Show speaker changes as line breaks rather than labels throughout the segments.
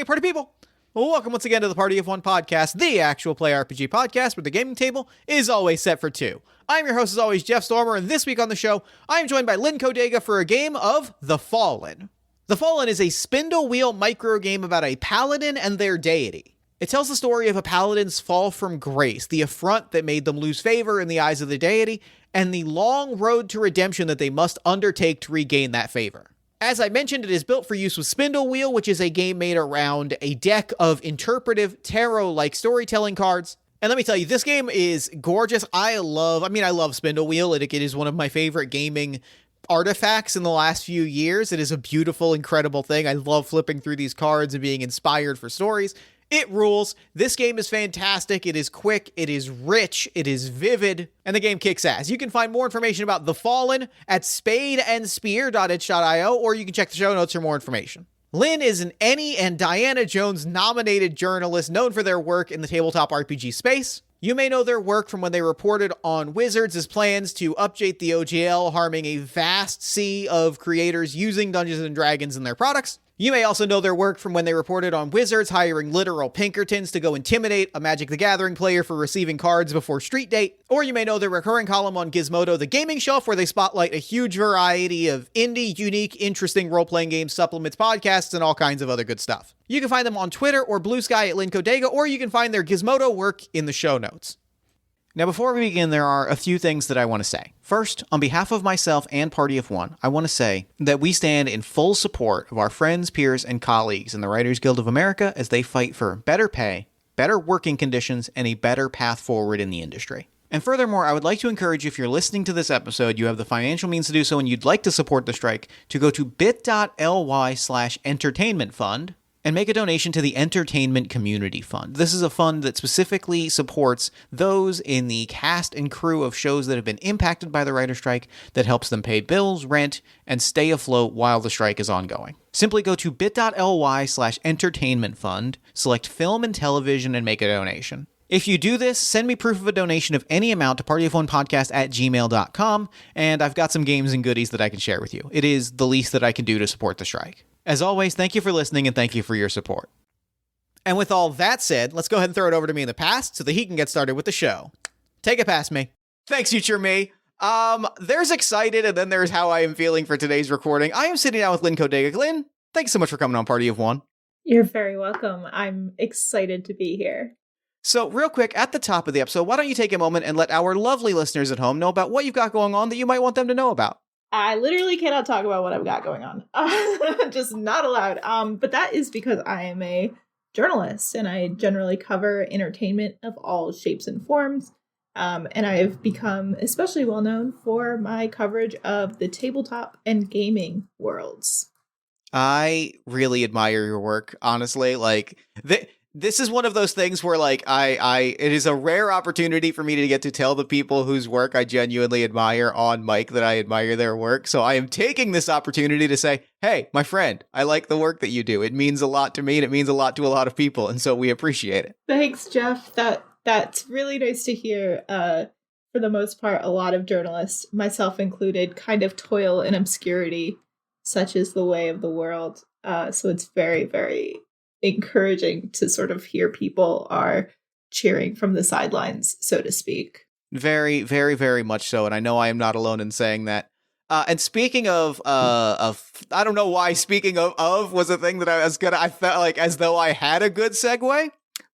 party people. Well, welcome once again to the Party of One podcast, the actual play RPG podcast where the gaming table is always set for two. I'm your host, as always, Jeff Stormer, and this week on the show, I am joined by Codega for a game of The Fallen. The Fallen is a spindle wheel micro game about a paladin and their deity. It tells the story of a paladin's fall from grace, the affront that made them lose favor in the eyes of the deity, and the long road to redemption that they must undertake to regain that favor. As I mentioned, it is built for use with Spindle Wheel, which is a game made around a deck of interpretive tarot-like storytelling cards. And let me tell you, this game is gorgeous. I love Spindle Wheel. It is one of my favorite gaming artifacts in the last few years. It is a beautiful, incredible thing. I love flipping through these cards and being inspired for stories. It rules. This game is fantastic. It is quick. It is rich. It is vivid. And the game kicks ass. You can find more information about The Fallen at spadeandspear.itch.io, or you can check the show notes for more information. Lynn is an Annie and Diana Jones nominated journalist known for their work in the tabletop RPG space. You may know their work from when they reported on Wizards' plans to update the OGL, harming a vast sea of creators using Dungeons & Dragons in their products. You may also know their work from when they reported on Wizards hiring literal Pinkertons to go intimidate a Magic the Gathering player for receiving cards before street date. Or you may know their recurring column on Gizmodo, the gaming shelf, where they spotlight a huge variety of indie, unique, interesting role-playing games, supplements, podcasts, and all kinds of other good stuff. You can find them on Twitter or Blue Sky at Codega, or you can find their Gizmodo work in the show notes. Now, before we begin, there are a few things that I want to say. First, on behalf of myself and Party of One, I want to say that we stand in full support of our friends, peers, and colleagues in the Writers Guild of America as they fight for better pay, better working conditions, and a better path forward in the industry. And furthermore, I would like to encourage you, if you're listening to this episode, you have the financial means to do so, and you'd like to support the strike, to go to bit.ly/entertainment fund and make a donation to the Entertainment Community Fund. This is a fund that specifically supports those in the cast and crew of shows that have been impacted by the writer's strike, that helps them pay bills, rent, and stay afloat while the strike is ongoing. Simply go to bit.ly/entertainment fund, select film and television, and make a donation. If you do this, send me proof of a donation of any amount to partyofonepodcast@gmail.com, and I've got some games and goodies that I can share with you. It is the least that I can do to support the strike. As always, thank you for listening and thank you for your support. And with all that said, let's go ahead and throw it over to me in the past so that he can get started with the show. Take it past me. Thanks, future me. There's excited, and then there's how I am feeling for today's recording. I am sitting down with Lynn Codega. Lynn, thanks so much for coming on Party of One.
You're very welcome. I'm excited to be here.
So real quick, at the top of the episode, why don't you take a moment and let our lovely listeners at home know about what you've got going on that you might want them to know about?
I literally cannot talk about what I've got going on. Just not allowed. But that is because I am a journalist and I generally cover entertainment of all shapes and forms. And I have become especially well known for my coverage of the tabletop and gaming worlds.
I really admire your work, honestly. This is one of those things where, it is a rare opportunity for me to get to tell the people whose work I genuinely admire on mic that I admire their work. So I am taking this opportunity to say, hey, my friend, I like the work that you do. It means a lot to me, and it means a lot to a lot of people, and so we appreciate it.
Thanks, Jeff. That's really nice to hear. For the most part, a lot of journalists, myself included, kind of toil in obscurity, such is the way of the world. So it's very, very encouraging to sort of hear people are cheering from the sidelines, so to speak.
Very, very, very much so. And I know I am not alone in saying that. And speaking of I don't know why speaking of was a thing that I felt like as though I had a good segue,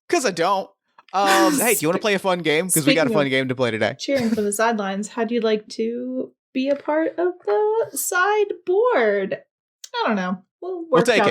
because I don't. Hey, do you want to play a fun game? Because we got a fun game to play today.
Cheering from the sidelines. How'd you like to be a part of the sideboard? I don't know. We'll take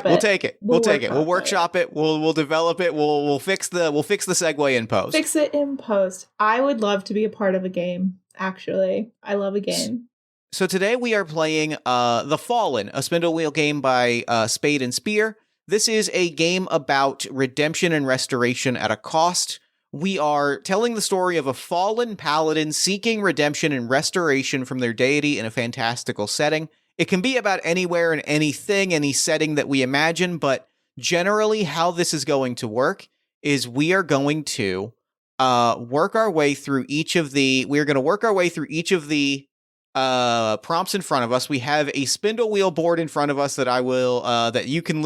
it. We'll workshop it. We'll develop it. We'll fix the segue in post. Fix it in post. I would love to be a part of a game. Actually, I love a game.
So today we are playing The Fallen, a spindle wheel game by Spade and Spear. This is a game about redemption and restoration at a cost. We are telling the story of a fallen paladin seeking redemption and restoration from their deity in a fantastical setting. It can be about anywhere and anything, any setting that we imagine, but generally how this is going to work is we are going to work our way through each of the prompts in front of us. We have a spindle wheel board in front of us that I will that you can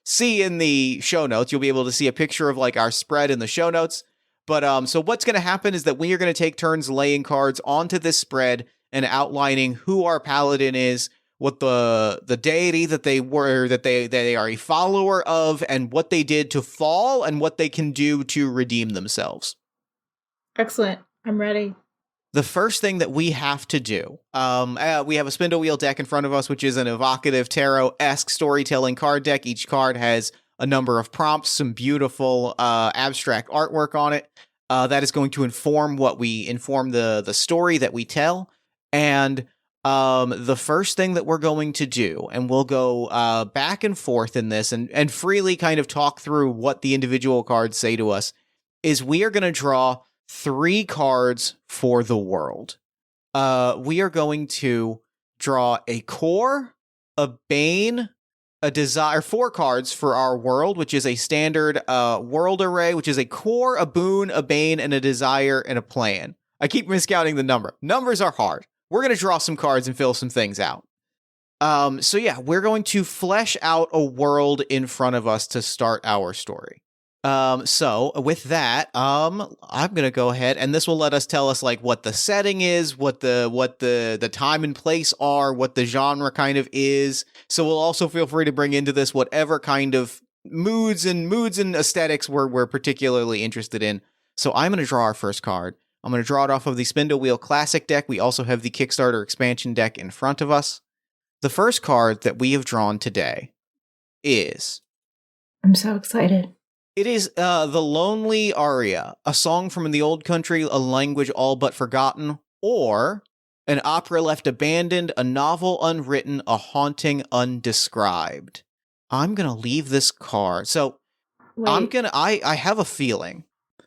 see in the show notes. You'll be able to see a picture of like our spread in the show notes. But so what's going to happen is that we are going to take turns laying cards onto this spread and outlining who our paladin is, what the deity that they were, that they are a follower of, and what they did to fall, and what they can do to redeem themselves.
Excellent. I'm ready.
The first thing that we have to do, we have a spindle wheel deck in front of us, which is an evocative tarot-esque storytelling card deck. Each card has a number of prompts, some beautiful abstract artwork on it. That is going to inform the story that we tell. And the first thing that we're going to do, and we'll go back and forth in this and freely kind of talk through what the individual cards say to us, is we are going to draw 3 cards for the world. We are going to draw a core, a bane, a desire, 4 cards for our world, which is a standard world array, which is a core, a boon, a bane, and a desire, and a plan. I keep miscounting the number. Numbers are hard. We're going to draw some cards and fill some things out. So yeah, we're going to flesh out a world in front of us to start our story. So with that, I'm going to go ahead, and this will let us tell us like what the setting is, what the time and place are, what the genre kind of is. So we'll also feel free to bring into this whatever kind of moods and aesthetics we're particularly interested in. So I'm going to draw our first card. I'm going to draw it off of the Spindle Wheel Classic deck. We also have the Kickstarter expansion deck in front of us. The first card that we have drawn today is...
I'm so excited.
It is The Lonely Aria, a song from the old country, a language all but forgotten, or an opera left abandoned, a novel unwritten, a haunting undescribed. I'm going to leave this card. So
Wait.
I have a feeling.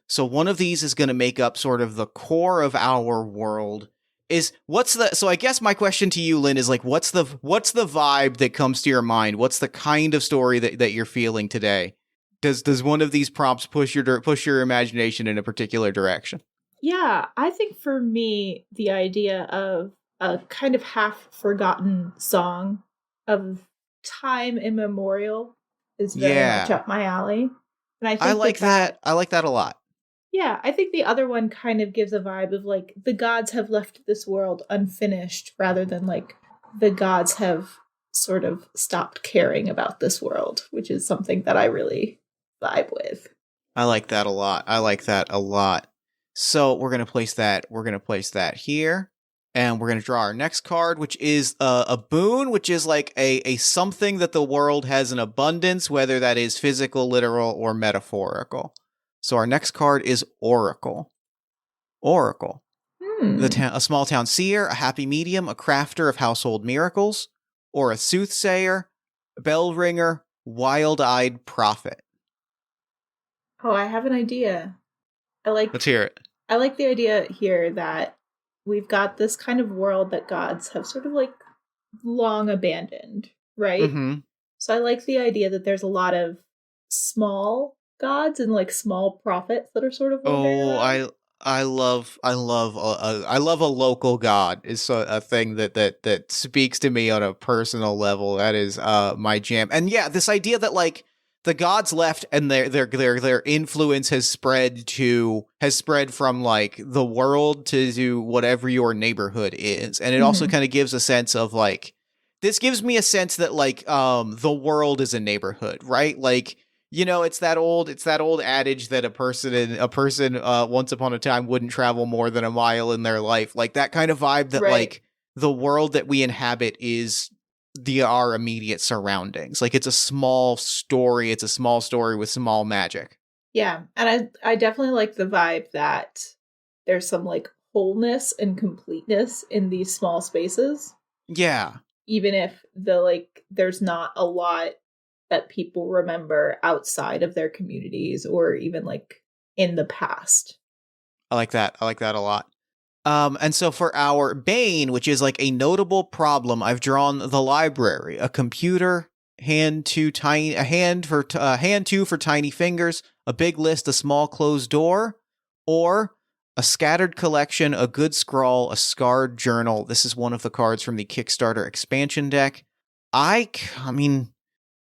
So one of these is going to make up sort of the core of our world. So I guess my question to you, Lynn, is like, what's the vibe that comes to your mind? What's the kind of story that you're feeling today? Does one of these prompts push your imagination in a particular direction?
Yeah, I think for me, the idea of a kind of half-forgotten song of time immemorial is very much up my alley. And I think
I like that. I like that a lot.
Yeah, I think the other one kind of gives a vibe of like the gods have left this world unfinished rather than like the gods have sort of stopped caring about this world, which is something that I really vibe with.
I like that a lot. So we're going to place that here. And we're going to draw our next card, which is a boon, which is like a something that the world has in abundance, whether that is physical, literal, or metaphorical. So our next card is Oracle. Oracle. A small town seer, a happy medium, a crafter of household miracles, or a soothsayer, bell ringer, wild-eyed prophet.
Oh, I have an idea.
Let's hear it.
I like the idea here that we've got this kind of world that gods have sort of like long abandoned, right?
Mm-hmm.
So I like the idea that there's a lot of small gods and like small prophets that are sort of around.
I love a local god is a thing that speaks to me on a personal level. That is my jam. And yeah, this idea that like the gods left and their influence has spread from like the world to whatever your neighborhood is. And it also kind of gives a sense of like, this gives me a sense that like the world is a neighborhood, right? Like, you know, it's that old adage that a person once upon a time wouldn't travel more than a mile in their life. Like that kind of vibe that like the world that we inhabit is our immediate surroundings. Like it's a small story with small magic.
Yeah, and I definitely like the vibe that there's some like wholeness and completeness in these small spaces.
Yeah.
Even if there's not a lot that people remember outside of their communities or even like in the past.
I like that a lot. And so for our Bane, which is like a notable problem, I've drawn the library, a computer, hand two for tiny fingers, a big list, a small closed door, or A scattered collection, a good scrawl, a scarred journal. This is one of the cards from the Kickstarter expansion deck. I mean,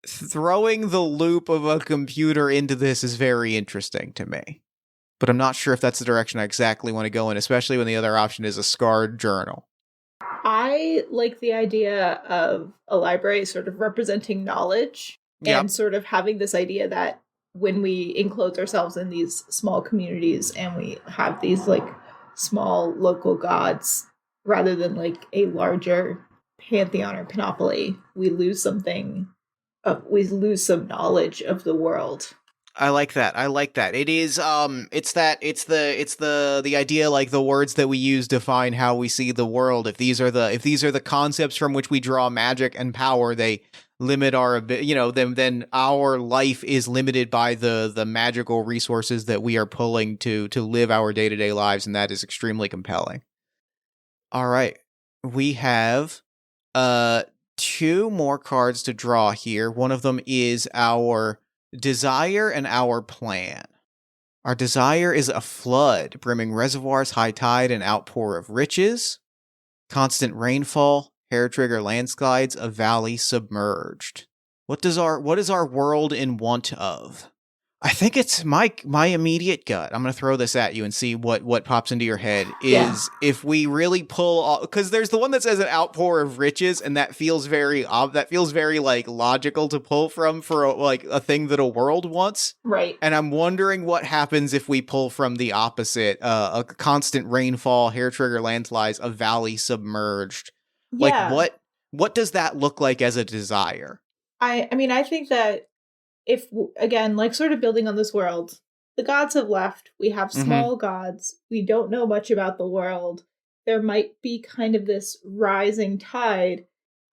throwing the loop of a computer into this is very interesting to me. But I'm not sure if that's the direction I exactly want to go in, especially when the other option is a scarred journal.
I like the idea of a library sort of representing knowledge and sort of having this idea that when we enclose ourselves in these small communities and we have these like small local gods rather than like a larger pantheon or panoply, we lose something. We lose some knowledge of the world.
I like that. It is it's the idea, like the words that we use define how we see the world. If these are the concepts from which we draw magic and power, they limit our then our life is limited by the magical resources that we are pulling to live our day-to-day lives, and that is extremely compelling. All right. We have two more cards to draw here. One of them is our desire and our plan. Our desire is a flood, brimming reservoirs, high tide, and outpour of riches. Constant rainfall, hair trigger landslides, a valley submerged. What is our world in want of? I think it's my immediate gut. I'm going to throw this at you and see what pops into your head is if we really pull, because there's the one that says an outpour of riches, and that feels very like logical to pull from for like a thing that a world wants.
Right.
And I'm wondering what happens if we pull from the opposite, a constant rainfall, hair trigger landslides, a valley submerged.
Yeah.
Like what does that look like as a desire?
I mean, I think that if, again, like sort of building on this world, the gods have left. We have small gods. We don't know much about the world. There might be kind of this rising tide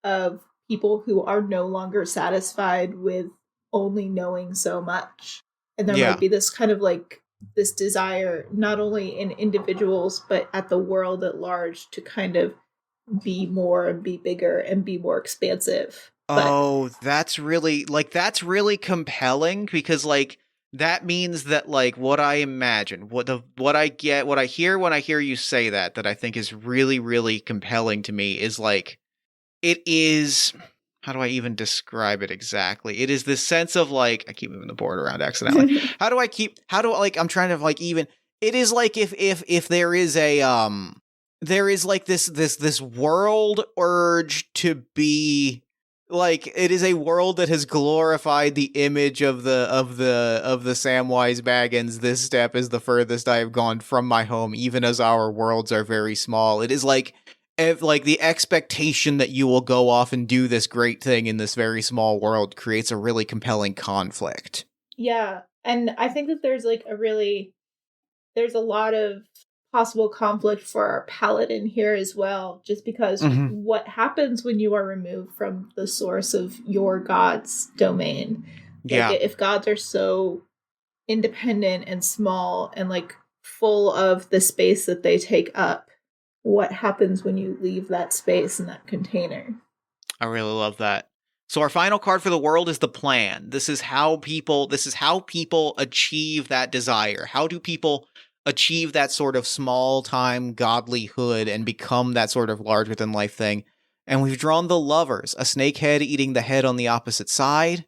of people who are no longer satisfied with only knowing so much. And there might be this kind of like this desire, not only in individuals, but at the world at large to kind of be more and be bigger and be more expansive.
Oh, that's really compelling, because like that means that like what I imagine, what I hear when I hear you say that I think is really, really compelling to me is like, it is, how do I even describe it exactly? It is this sense of like, I keep moving the board around accidentally. I'm trying to like even, it is like if there is a, there is like this world urge to be, like, it is a world that has glorified the image of the Samwise Baggins. This step is the furthest I have gone from my home, even as our worlds are very small. It is like the expectation that you will go off and do this great thing in this very small world creates a really compelling conflict.
Yeah, and I think that there's a lot of possible conflict for our paladin here as well, just because what happens when you are removed from the source of your god's domain? Like, if gods are so independent and small and like full of the space that they take up, what happens when you leave that space in that container?
I really love that. So our final card for the world is the plan. This is how people achieve that desire. How do people achieve that sort of small-time godlyhood and become that sort of larger-than-life thing? And we've drawn the lovers, a snake head eating the head on the opposite side,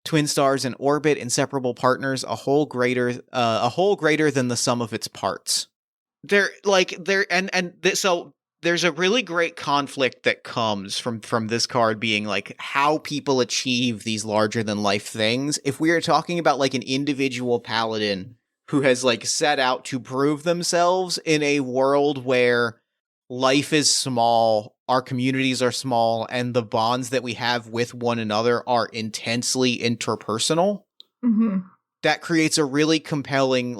twin stars in orbit, inseparable partners, a whole greater than the sum of its parts. So there's a really great conflict that comes from this card being like how people achieve these larger-than-life things. If we are talking about like an individual paladin who has like set out to prove themselves in a world where life is small, our communities are small, and the bonds that we have with one another are intensely interpersonal, that creates a really compelling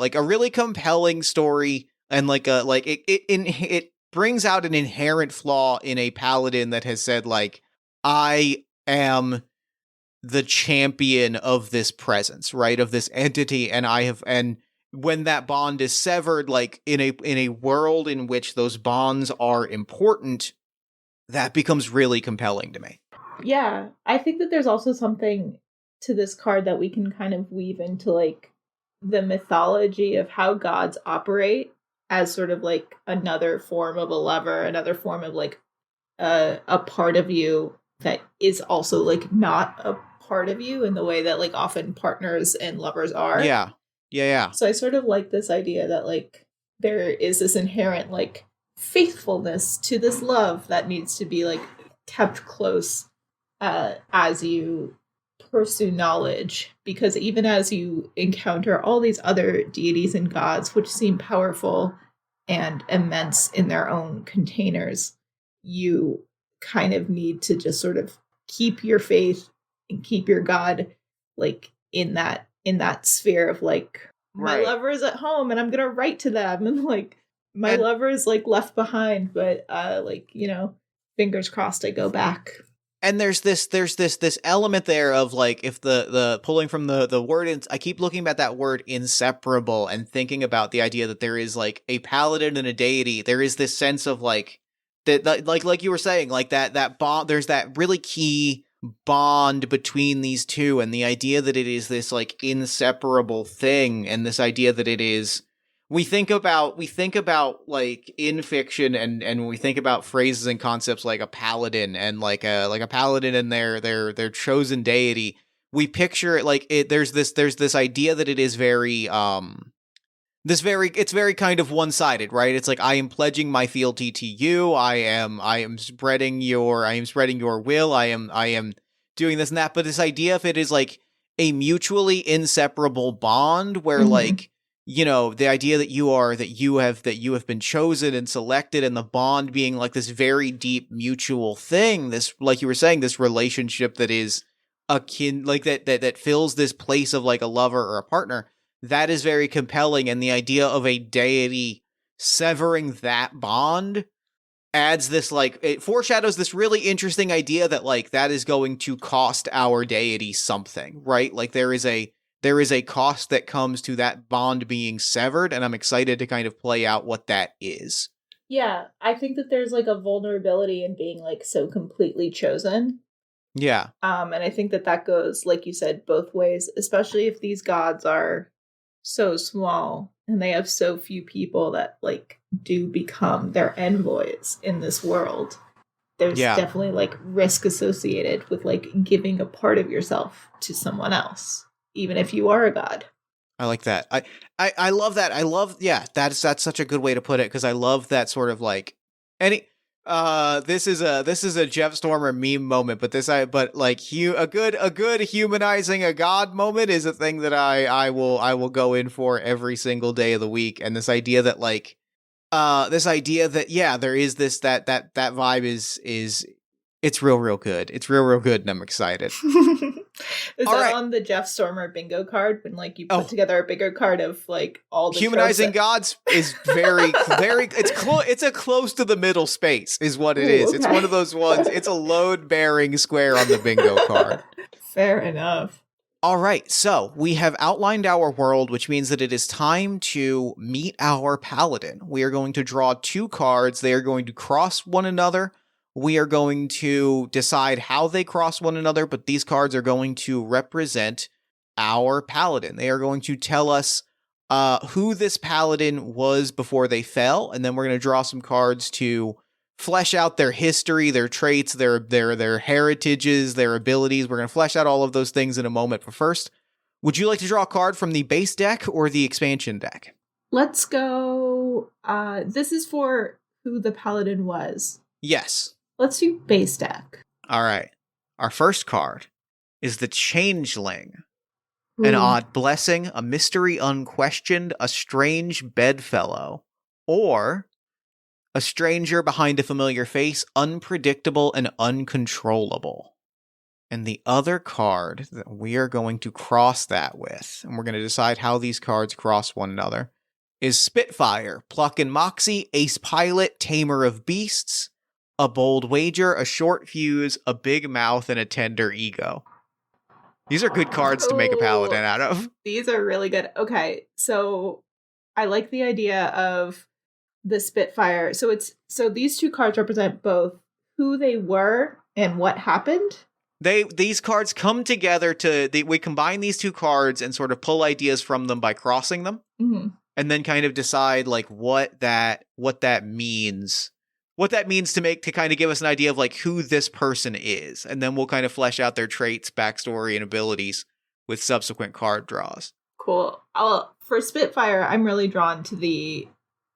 story, and it brings out an inherent flaw in a paladin that has said like, I am the champion of this presence, right, of this entity, and when that bond is severed, like in a world in which those bonds are important, that becomes really compelling to me.
Yeah, I think that there's also something to this card that we can kind of weave into like the mythology of how gods operate. as sort of like another form of a lover, another form of like a part of you that is also like not a part of you in the way that like often partners and lovers are.
Yeah. Yeah.
So I sort of like this idea that like there is this inherent like faithfulness to this love that needs to be like kept close as you pursue knowledge, because even as you encounter all these other deities and gods which seem powerful and immense in their own containers, you kind of need to just sort of keep your faith and keep your god like in that sphere of like my lover is at home and I'm gonna write to them, and like my lover is like left behind, but like, you know, fingers crossed I go back.
And there's this element there of like, if the pulling from the word, I keep looking at that word inseparable and thinking about the idea that there is like a paladin and a deity. There is this sense of like that, like you were saying, like that bond. There's that really key bond between these two, and the idea that it is this like inseparable thing, and this idea that it is. We think about like in fiction, and when we think about phrases and concepts like a paladin and like a paladin and their chosen deity, we picture it like it. There's this idea that it is very it's very kind of one-sided, right? It's like, I am pledging my fealty to you. I am spreading your will. I am doing this and that. But this idea, if it is like a mutually inseparable bond where like, you know, the idea that you have been chosen and selected, and the bond being like this very deep mutual thing, this, like you were saying, this relationship that is akin, like that fills this place of like a lover or a partner, that is very compelling. And the idea of a deity severing that bond adds this, like, it foreshadows this really interesting idea that like that is going to cost our deity something, right? Like there is a cost that comes to that bond being severed, and I'm excited to kind of play out what that is.
Yeah, I think that there's like a vulnerability in being like so completely chosen.
Yeah.
And I think that goes, like you said, both ways, especially if these gods are so small and they have so few people that like do become their envoys in this world. There's definitely like risk associated with like giving a part of yourself to someone else, even if you are a god.
I like that. I love that. I love, that's such a good way to put it, because I love that sort of like this is a Jeff Stormer meme moment, but a good humanizing a god moment is a thing that I will go in for every single day of the week. And this idea that like there is this that vibe is it's real good. It's real good, and I'm excited.
Is that on the Jeff Stormer bingo card, when like you put together a bigger card of like all the
humanizing gods is very it's a close to the middle space is what it is. Okay. It's one of those ones. It's a load bearing square on the bingo card.
Fair enough.
All right, so we have outlined our world, which means that it is time to meet our paladin. We are going to draw 2 cards. They are going to cross one another. We are going to decide how they cross one another, but these cards are going to represent our paladin. They are going to tell us who this paladin was before they fell, and then we're going to draw some cards to flesh out their history, their traits, their heritages, their abilities. We're going to flesh out all of those things in a moment, but first, would you like to draw a card from the base deck or the expansion deck?
Let's go. This is for who the paladin was.
Yes.
Let's do base deck.
All right. Our first card is the Changeling. An odd blessing, a mystery unquestioned, a strange bedfellow, or a stranger behind a familiar face, unpredictable and uncontrollable. And the other card that we are going to cross that with, and we're going to decide how these cards cross one another, is Spitfire, Pluck and Moxie, Ace Pilot, Tamer of Beasts, a bold wager, a short fuse, a big mouth, and a tender ego. These are good cards to make a paladin out of.
These are really good. Okay, so I like the idea of the Spitfire. So these 2 cards represent both who they were and what happened.
These cards come together we combine these 2 cards and sort of pull ideas from them by crossing them.
Mm-hmm.
and then kind of decide like what that means. What that means to kind of give us an idea of like who this person is, and then we'll kind of flesh out their traits, backstory, and abilities with subsequent card draws.
Cool. For Spitfire, I'm really drawn to the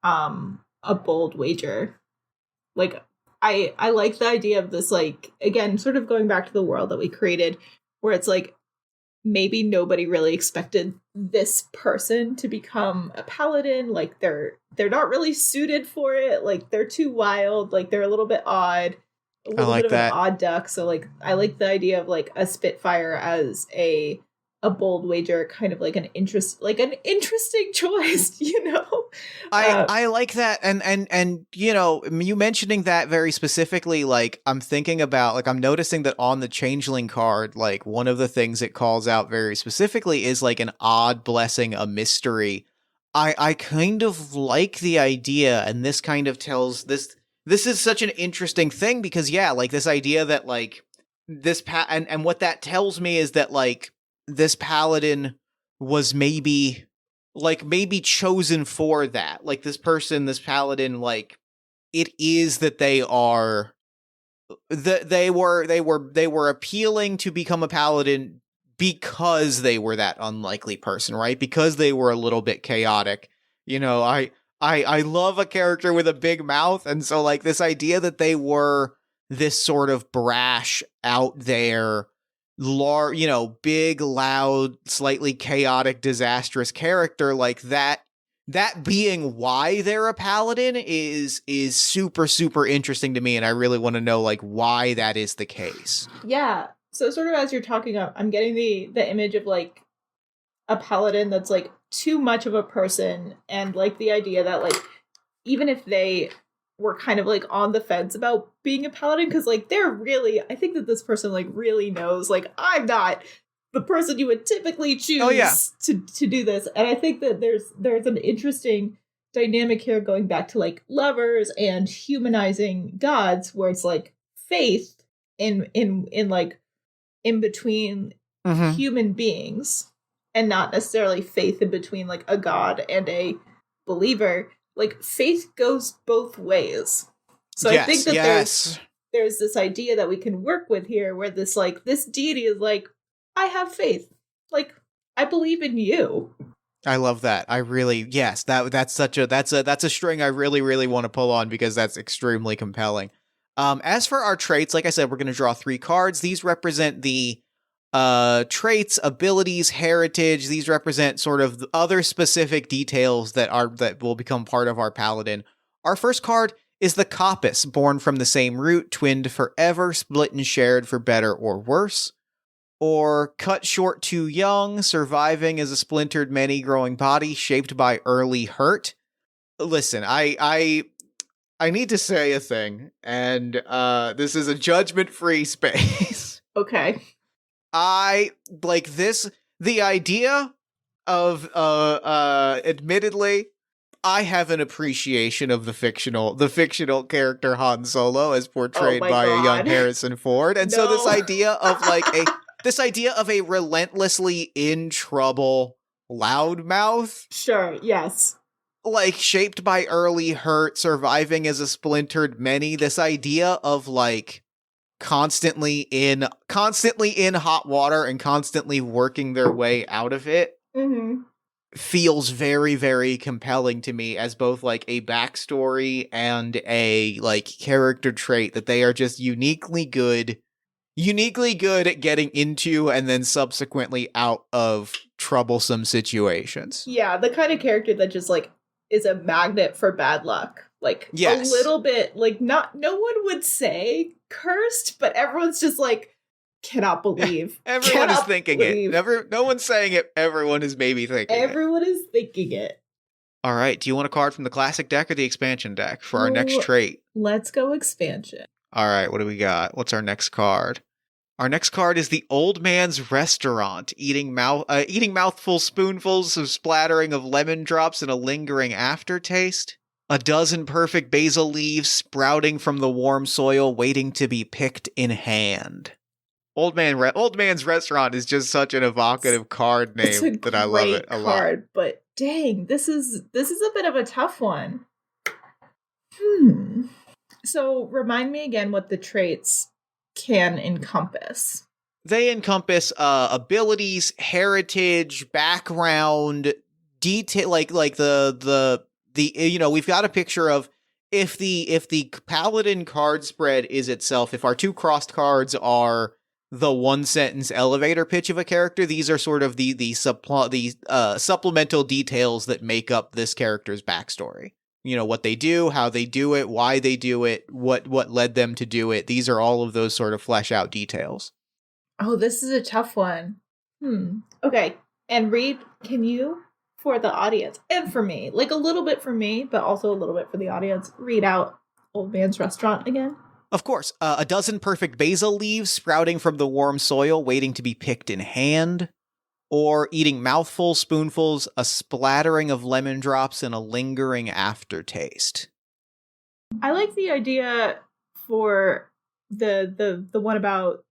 a bold wager. Like I like the idea of this, like, again, sort of going back to the world that we created, where it's like maybe nobody really expected this person to become a paladin. Like they're not really suited for it. Like they're too wild. Like they're a little bit odd. A little bit of an odd duck. So like I like the idea of like a Spitfire as a bold wager, kind of like an interesting choice, you know?
I like that, and you know, you mentioning that very specifically, like I'm thinking about, like I'm noticing that on the Changeling card, like one of the things it calls out very specifically is like an odd blessing, a mystery. I kind of like the idea, and this kind of tells this is such an interesting thing, because yeah, like this idea that like this and what that tells me is that like this paladin was maybe chosen for that. Like this paladin, like it is that they were appealing to become a paladin because they were that unlikely person, right? Because they were a little bit chaotic. You know, I love a character with a big mouth, and so like this idea that they were this sort of brash, out there, you know, big, loud, slightly chaotic, disastrous character, like that being why they're a paladin is super, super interesting to me, and I really want to know like why that is the case.
Yeah. So sort of as you're talking, I'm getting the image of like a paladin that's like too much of a person, and like the idea that like even if they were kind of like on the fence about being a paladin, because like they're really, I think that this person like really knows like I'm not the person you would typically choose to do this. And I think that there's an interesting dynamic here going back to like lovers and humanizing gods, where it's like faith in like in between human beings, and not necessarily faith in between like a god and a believer. Like faith goes both ways. So I think that there's this idea that we can work with here, where this like this deity is like, I have faith. Like I believe in you.
I love that. I really, yes, that's a string I really, really want to pull on, because that's extremely compelling. As for our traits, like I said, we're going to draw 3 cards. These represent the traits, abilities, heritage. These represent sort of other specific details that will become part of our paladin. Our first card is the Coppice, born from the same root, twinned forever, split and shared for better or worse. Or cut short too young, surviving as a splintered many growing body shaped by early hurt. Listen, I need to say a thing, and this is a judgment-free space.
Okay.
I like this, the idea of admittedly, I have an appreciation of the fictional character Han Solo as portrayed by a young Harrison Ford. And so this idea of like a relentlessly in trouble loudmouth.
Sure, yes.
Like shaped by early hurt, surviving as a splintered many. This idea of like constantly in hot water and constantly working their way out of it feels very, very compelling to me as both like a backstory and a like character trait, that they are just uniquely good at getting into and then subsequently out of troublesome situations.
Yeah, the kind of character that just like is a magnet for bad luck. Like a little bit like, no one would say cursed, but everyone's just like, cannot believe.
Everyone is thinking it. No one's saying it. Everyone is maybe thinking it.
Everyone is thinking it.
All right. Do you want a card from the classic deck or the expansion deck for our next trait?
Let's go expansion.
All right. What do we got? What's our next card? Our next card is the Old Man's Restaurant, eating mouthful spoonfuls of splattering of lemon drops and a lingering aftertaste. A dozen perfect basil leaves sprouting from the warm soil, waiting to be picked in hand. Old Man's Restaurant is just such an evocative card name that I love it a lot.
But Dang, this is a bit of a tough one. So remind me again what the traits can encompass.
They encompass abilities, heritage, background, detail, like we've got a picture of if the paladin card spread is itself, if our two crossed cards are the one sentence elevator pitch of a character, these are sort of the supplemental details that make up this character's backstory. You know, what they do, how they do it, why they do it, what led them to do it. These are all of those sort of flesh out details.
Oh, this is a tough one. Okay. And Reed, can you, for the audience and for me, like a little bit for me, but also a little bit for the audience, read out Old Man's Restaurant again?
Of course. A dozen perfect basil leaves sprouting from the warm soil, waiting to be picked in hand. Or eating mouthfuls, spoonfuls, a splattering of lemon drops, and a lingering aftertaste.
I like the idea for the one about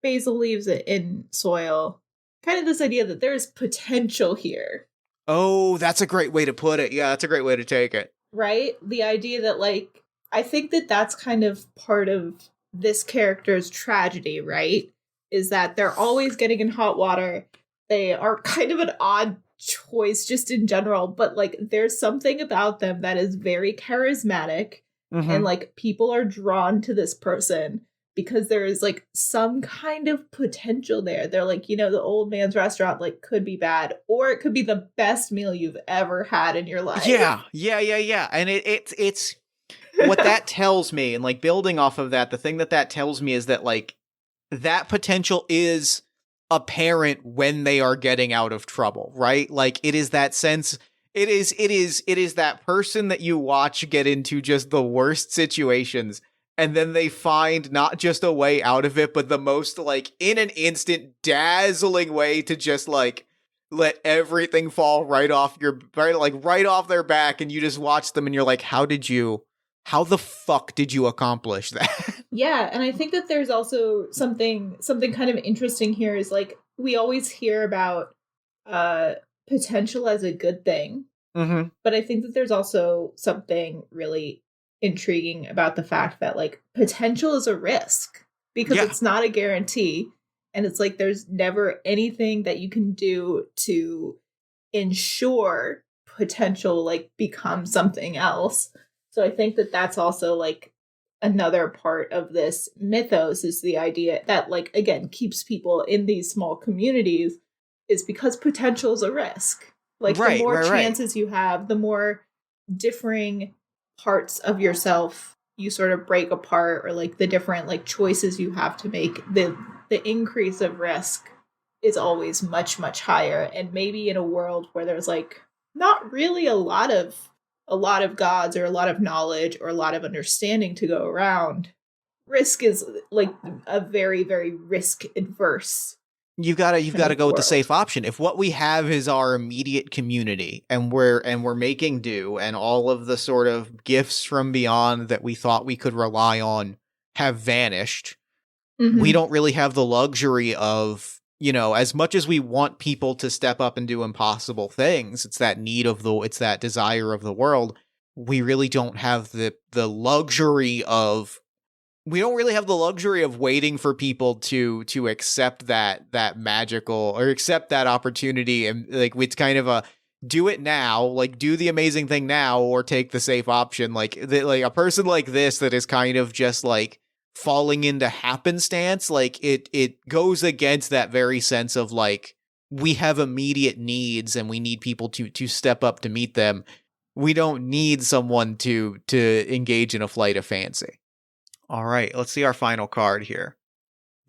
basil leaves in soil. Kind of this idea that there's potential here.
Oh, that's a great way to put it. Yeah, that's a great way to take it.
Right? The idea that, like, I think that that's kind of part of this character's tragedy, right? Is that they're always getting in hot water. They are kind of an odd choice just in general, but like there's something about them that is very charismatic and like people are drawn to this person because there is like some kind of potential there. They're like, you know, the Old Man's Restaurant like could be bad or it could be the best meal you've ever had in your life.
Yeah. And it's what that tells me, and like building off of that, the thing that tells me is that like that potential is apparent when they are getting out of trouble, right? Like it is that sense, it is that person that you watch get into just the worst situations and then they find not just a way out of it, but the most like in an instant dazzling way to just like let everything fall right off right off their back, and you just watch them and you're like, how the fuck did you accomplish that?
Yeah, and I think that there's also something kind of interesting here is like we always hear about potential as a good thing. But I think that there's also something really intriguing about the fact that like potential is a risk because it's not a guarantee, and it's like there's never anything that you can do to ensure potential like become something else. So I think that that's also like another part of this mythos is the idea that like again keeps people in these small communities is because potential is a risk. Like the more chances you have, the more differing parts of yourself you sort of break apart, or like the different like choices you have to make, the increase of risk is always much, much higher. And maybe in a world where there's like not really a lot of gods or a lot of knowledge or a lot of understanding to go around, risk is like a very, very risk adverse.
You've got to go with the safe option. If what we have is our immediate community and we're making do, and all of the sort of gifts from beyond that we thought we could rely on have vanished, we don't really have the luxury of, you know, as much as we want people to step up and do impossible things, it's that desire of the world. We really don't have the luxury of waiting for people to accept that magical or accept that opportunity. And like, it's kind of a do it now, like do the amazing thing now, or take the safe option. Like a person like this that is kind of just like falling into happenstance, like it goes against that very sense of like, we have immediate needs and we need people to step up to meet them. We don't need someone to engage in a flight of fancy. All right, let's see our final card here.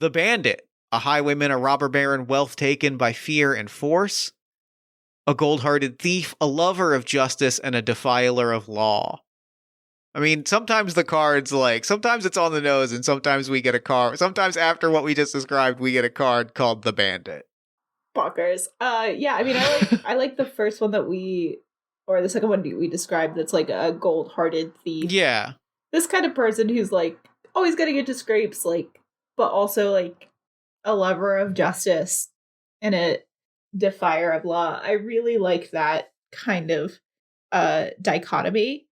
The Bandit, a highwayman, a robber baron, wealth taken by fear and force, a gold-hearted thief, a lover of justice, and a defiler of law. I mean, sometimes the cards, like, sometimes it's on the nose, and sometimes we get a card. Sometimes after what we just described, we get a card called the Bandit.
Bonkers. Yeah, I mean, I like the first one or the second one we described that's like a gold-hearted thief.
Yeah.
This kind of person who's like always getting into scrapes, like, but also like a lover of justice and a defier of law. I really like that kind of dichotomy.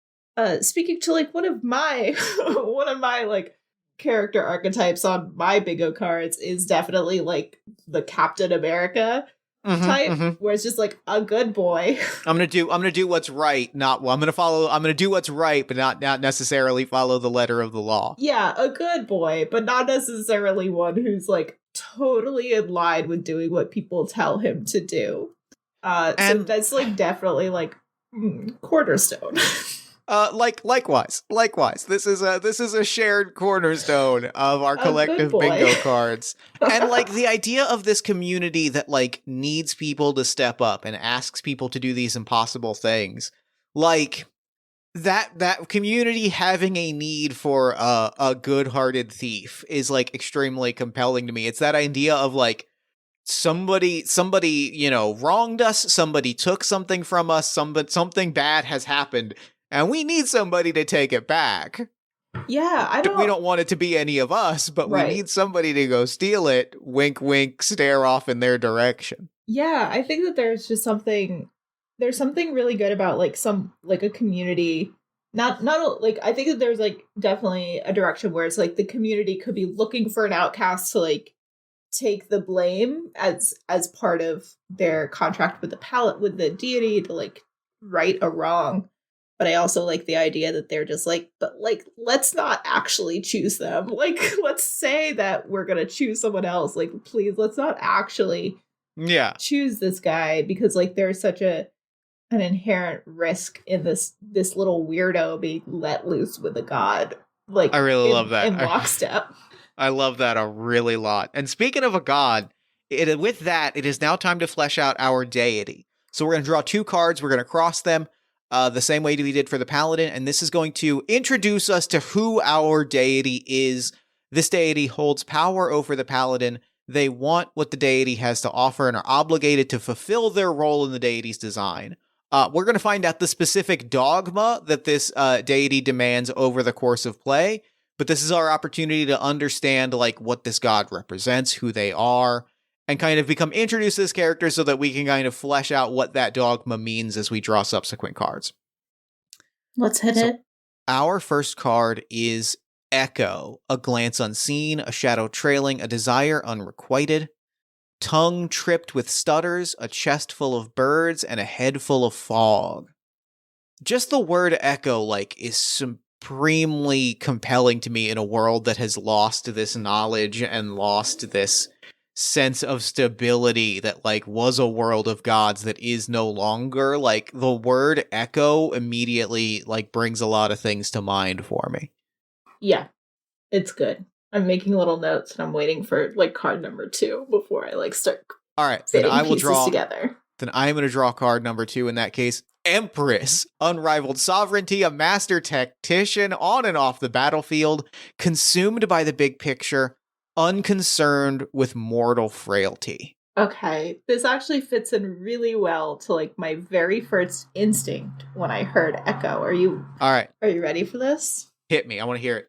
Speaking to like one of my one of my like character archetypes on my bingo cards is definitely like the Captain America type, where it's just like a good boy.
I'm gonna do what's right, not well. I'm gonna do what's right, but not necessarily follow the letter of the law.
Yeah, a good boy, but not necessarily one who's like totally in line with doing what people tell him to do. So that's like definitely like cornerstone.
Likewise. This is a shared cornerstone of our collective bingo cards. And like the idea of this community that like needs people to step up and asks people to do these impossible things. Like that community having a need for a good-hearted thief is like extremely compelling to me. It's that idea of like somebody, you know, wronged us, somebody took something from us, something bad has happened. And we need somebody to take it back.
Yeah,
We don't want it to be any of us, but
right.
We need somebody to go steal it. Wink, wink, stare off in their direction.
Yeah, I think that there's something really good about like a community. Not like I think that there's like definitely a direction where it's like the community could be looking for an outcast to like take the blame as part of their contract with the deity to like right a wrong. But I also like the idea that they're just like, but like, let's not actually choose them. Like, let's say that we're going to choose someone else. Like, please, let's not actually choose this guy, because like there's such an inherent risk in this little weirdo being let loose with a god. Like,
I really love that.
In lockstep.
I love that a really lot. And speaking of a god, with that, it is now time to flesh out our deity. So we're going to draw 2 cards. We're going to cross them. The same way we did for the paladin, and this is going to introduce us to who our deity is. This deity holds power over the paladin. They want what the deity has to offer and are obligated to fulfill their role in the deity's design. We're going to find out the specific dogma that this deity demands over the course of play, but this is our opportunity to understand like what this god represents, who they are, and kind of become introduced to this character so that we can kind of flesh out what that dogma means as we draw subsequent cards.
Let's hit it.
Our first card is Echo, a glance unseen, a shadow trailing, a desire unrequited, tongue tripped with stutters, a chest full of birds, and a head full of fog. Just the word echo, like, is supremely compelling to me in a world that has lost this knowledge and lost this sense of stability that like was a world of gods that is no longer. Like the word echo immediately like brings a lot of things to mind for me.
Yeah, it's good. I'm making little notes and I'm waiting for like card number 2 before I like start.
All right, then I will draw
together.
Then I'm going to draw card number 2 in that case. Empress, unrivaled sovereignty, a master tactician on and off the battlefield, consumed by the big picture, unconcerned with mortal frailty.
Okay, this actually fits in really well to like my very first instinct when I heard echo. Are you ready for this?
Hit me. I want to hear it.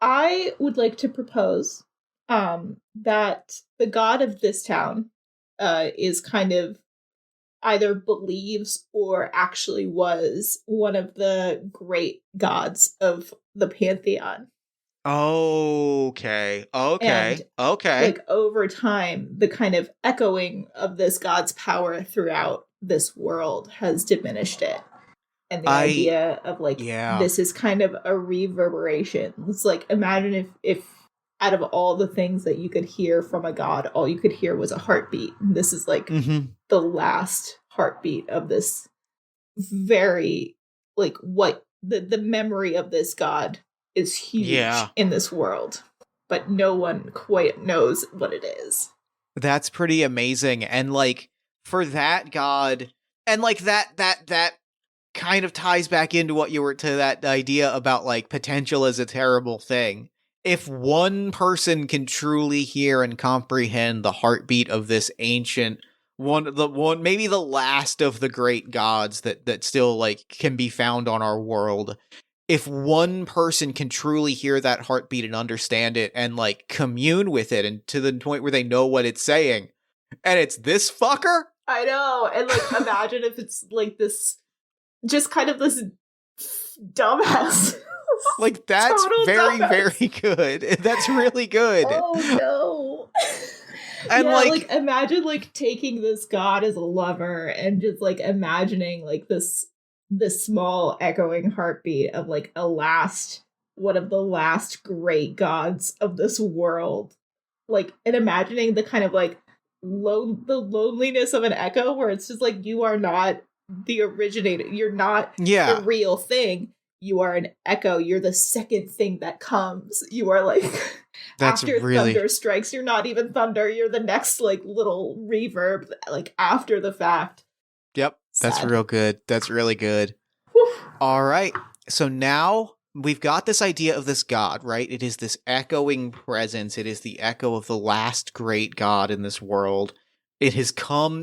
I would like to propose that the god of this town is kind of either believes or actually was one of the great gods of the pantheon.
Okay.
And, like over time, the kind of echoing of this god's power throughout this world has diminished it. And the idea of like, this is kind of a reverberation. It's like, imagine if out of all the things that you could hear from a god, all you could hear was a heartbeat. And this is like the last heartbeat of this very, like, what the memory of this god is huge in this world, but no one quite knows what it is.
That's pretty amazing. And like for that god, and like that kind of ties back into what you were to that idea about like potential as a terrible thing. If one person can truly hear and comprehend the heartbeat of this ancient one, maybe the last of the great gods that still like can be found on our world. If one person can truly hear that heartbeat and understand it and like commune with it and to the point where they know what it's saying, and it's this fucker,
I know. And like imagine if it's like this just kind of this dumbass.
Like, that's
Total
very,
dumbass.
very good. That's really good.
Oh no.
And
yeah,
like
imagine like taking this god as a lover and just like imagining like this small echoing heartbeat of like one of the last great gods of this world. Like, and imagining the kind of like the loneliness of an echo where it's just like you are not the originator, you're not the
yeah,
real thing, you are an echo, you're the second thing that comes, you are like
that's
after
really
thunder strikes, you're not even thunder, you're the next like little reverb like after the fact.
Yep, that's
Sad.
real good. That's really good.
Whew.
All right. So now we've got this idea of this god, right? It is this echoing presence. It is the echo of the last great god in this world. It has come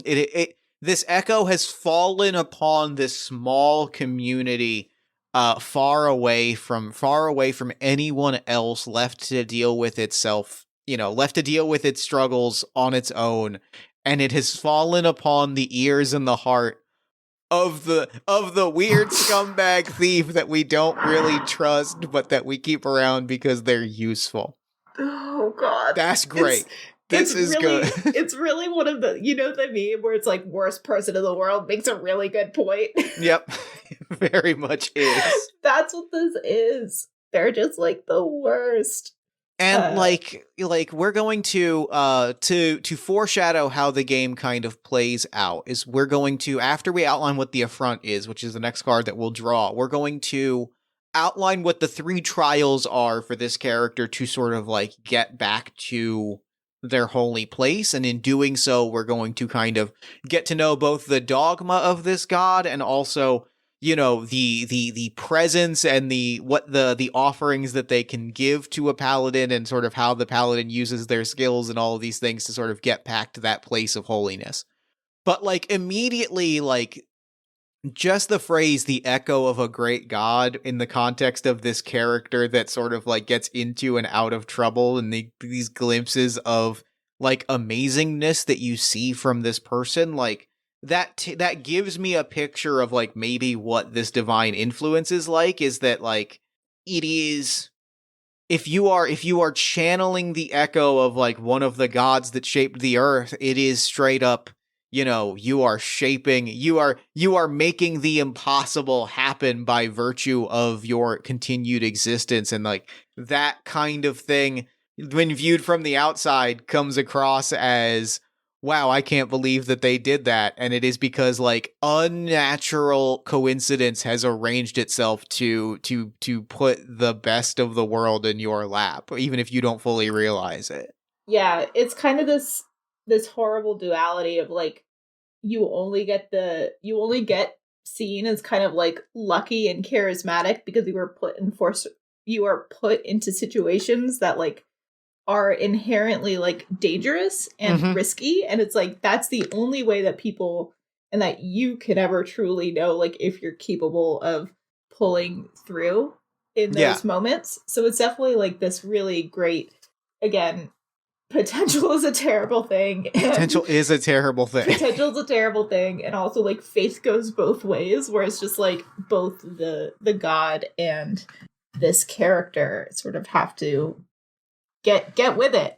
this echo has fallen upon this small community far away from anyone else, left to deal with itself, left to deal with its struggles on its own, and it has fallen upon the ears and the heart of the weird scumbag thief that we don't really trust, but that we keep around because they're useful.
Oh god.
That's great. This is
really,
good.
It's really one of the, the meme where it's like worst person in the world makes a really good point.
Yep. Very much is.
That's what this is. They're just like the worst.
And like we're going to foreshadow how the game kind of plays out is we're going to, after we outline what the affront is, which is the next card that we'll draw, we're going to outline what the 3 trials are for this character to sort of like get back to their holy place. And in doing so, we're going to kind of get to know both the dogma of this god and also, the presence and the offerings that they can give to a paladin, and sort of how the paladin uses their skills and all of these things to sort of get back to that place of holiness. But like immediately, like just the phrase "the echo of a great god" in the context of this character that sort of like gets into and out of trouble, and these glimpses of like amazingness that you see from this person, like that gives me a picture of like maybe what this divine influence is like, is that like it is, if you are channeling the echo of like one of the gods that shaped the earth, it is straight up, you are making the impossible happen by virtue of your continued existence. And like that kind of thing, when viewed from the outside, comes across as, wow, I can't believe that they did that. And it is because like unnatural coincidence has arranged itself to put the best of the world in your lap, even if you don't fully realize it.
Yeah, it's kind of this horrible duality of like you only get seen as kind of like lucky and charismatic because you are put into situations that like are inherently like dangerous and risky, and it's like that's the only way that people and that you can ever truly know like if you're capable of pulling through in those moments. So it's definitely like this really great, again, potential is a terrible thing.
Potential is a terrible thing.
And also like faith goes both ways, where it's just like both the god and this character sort of have to get with it.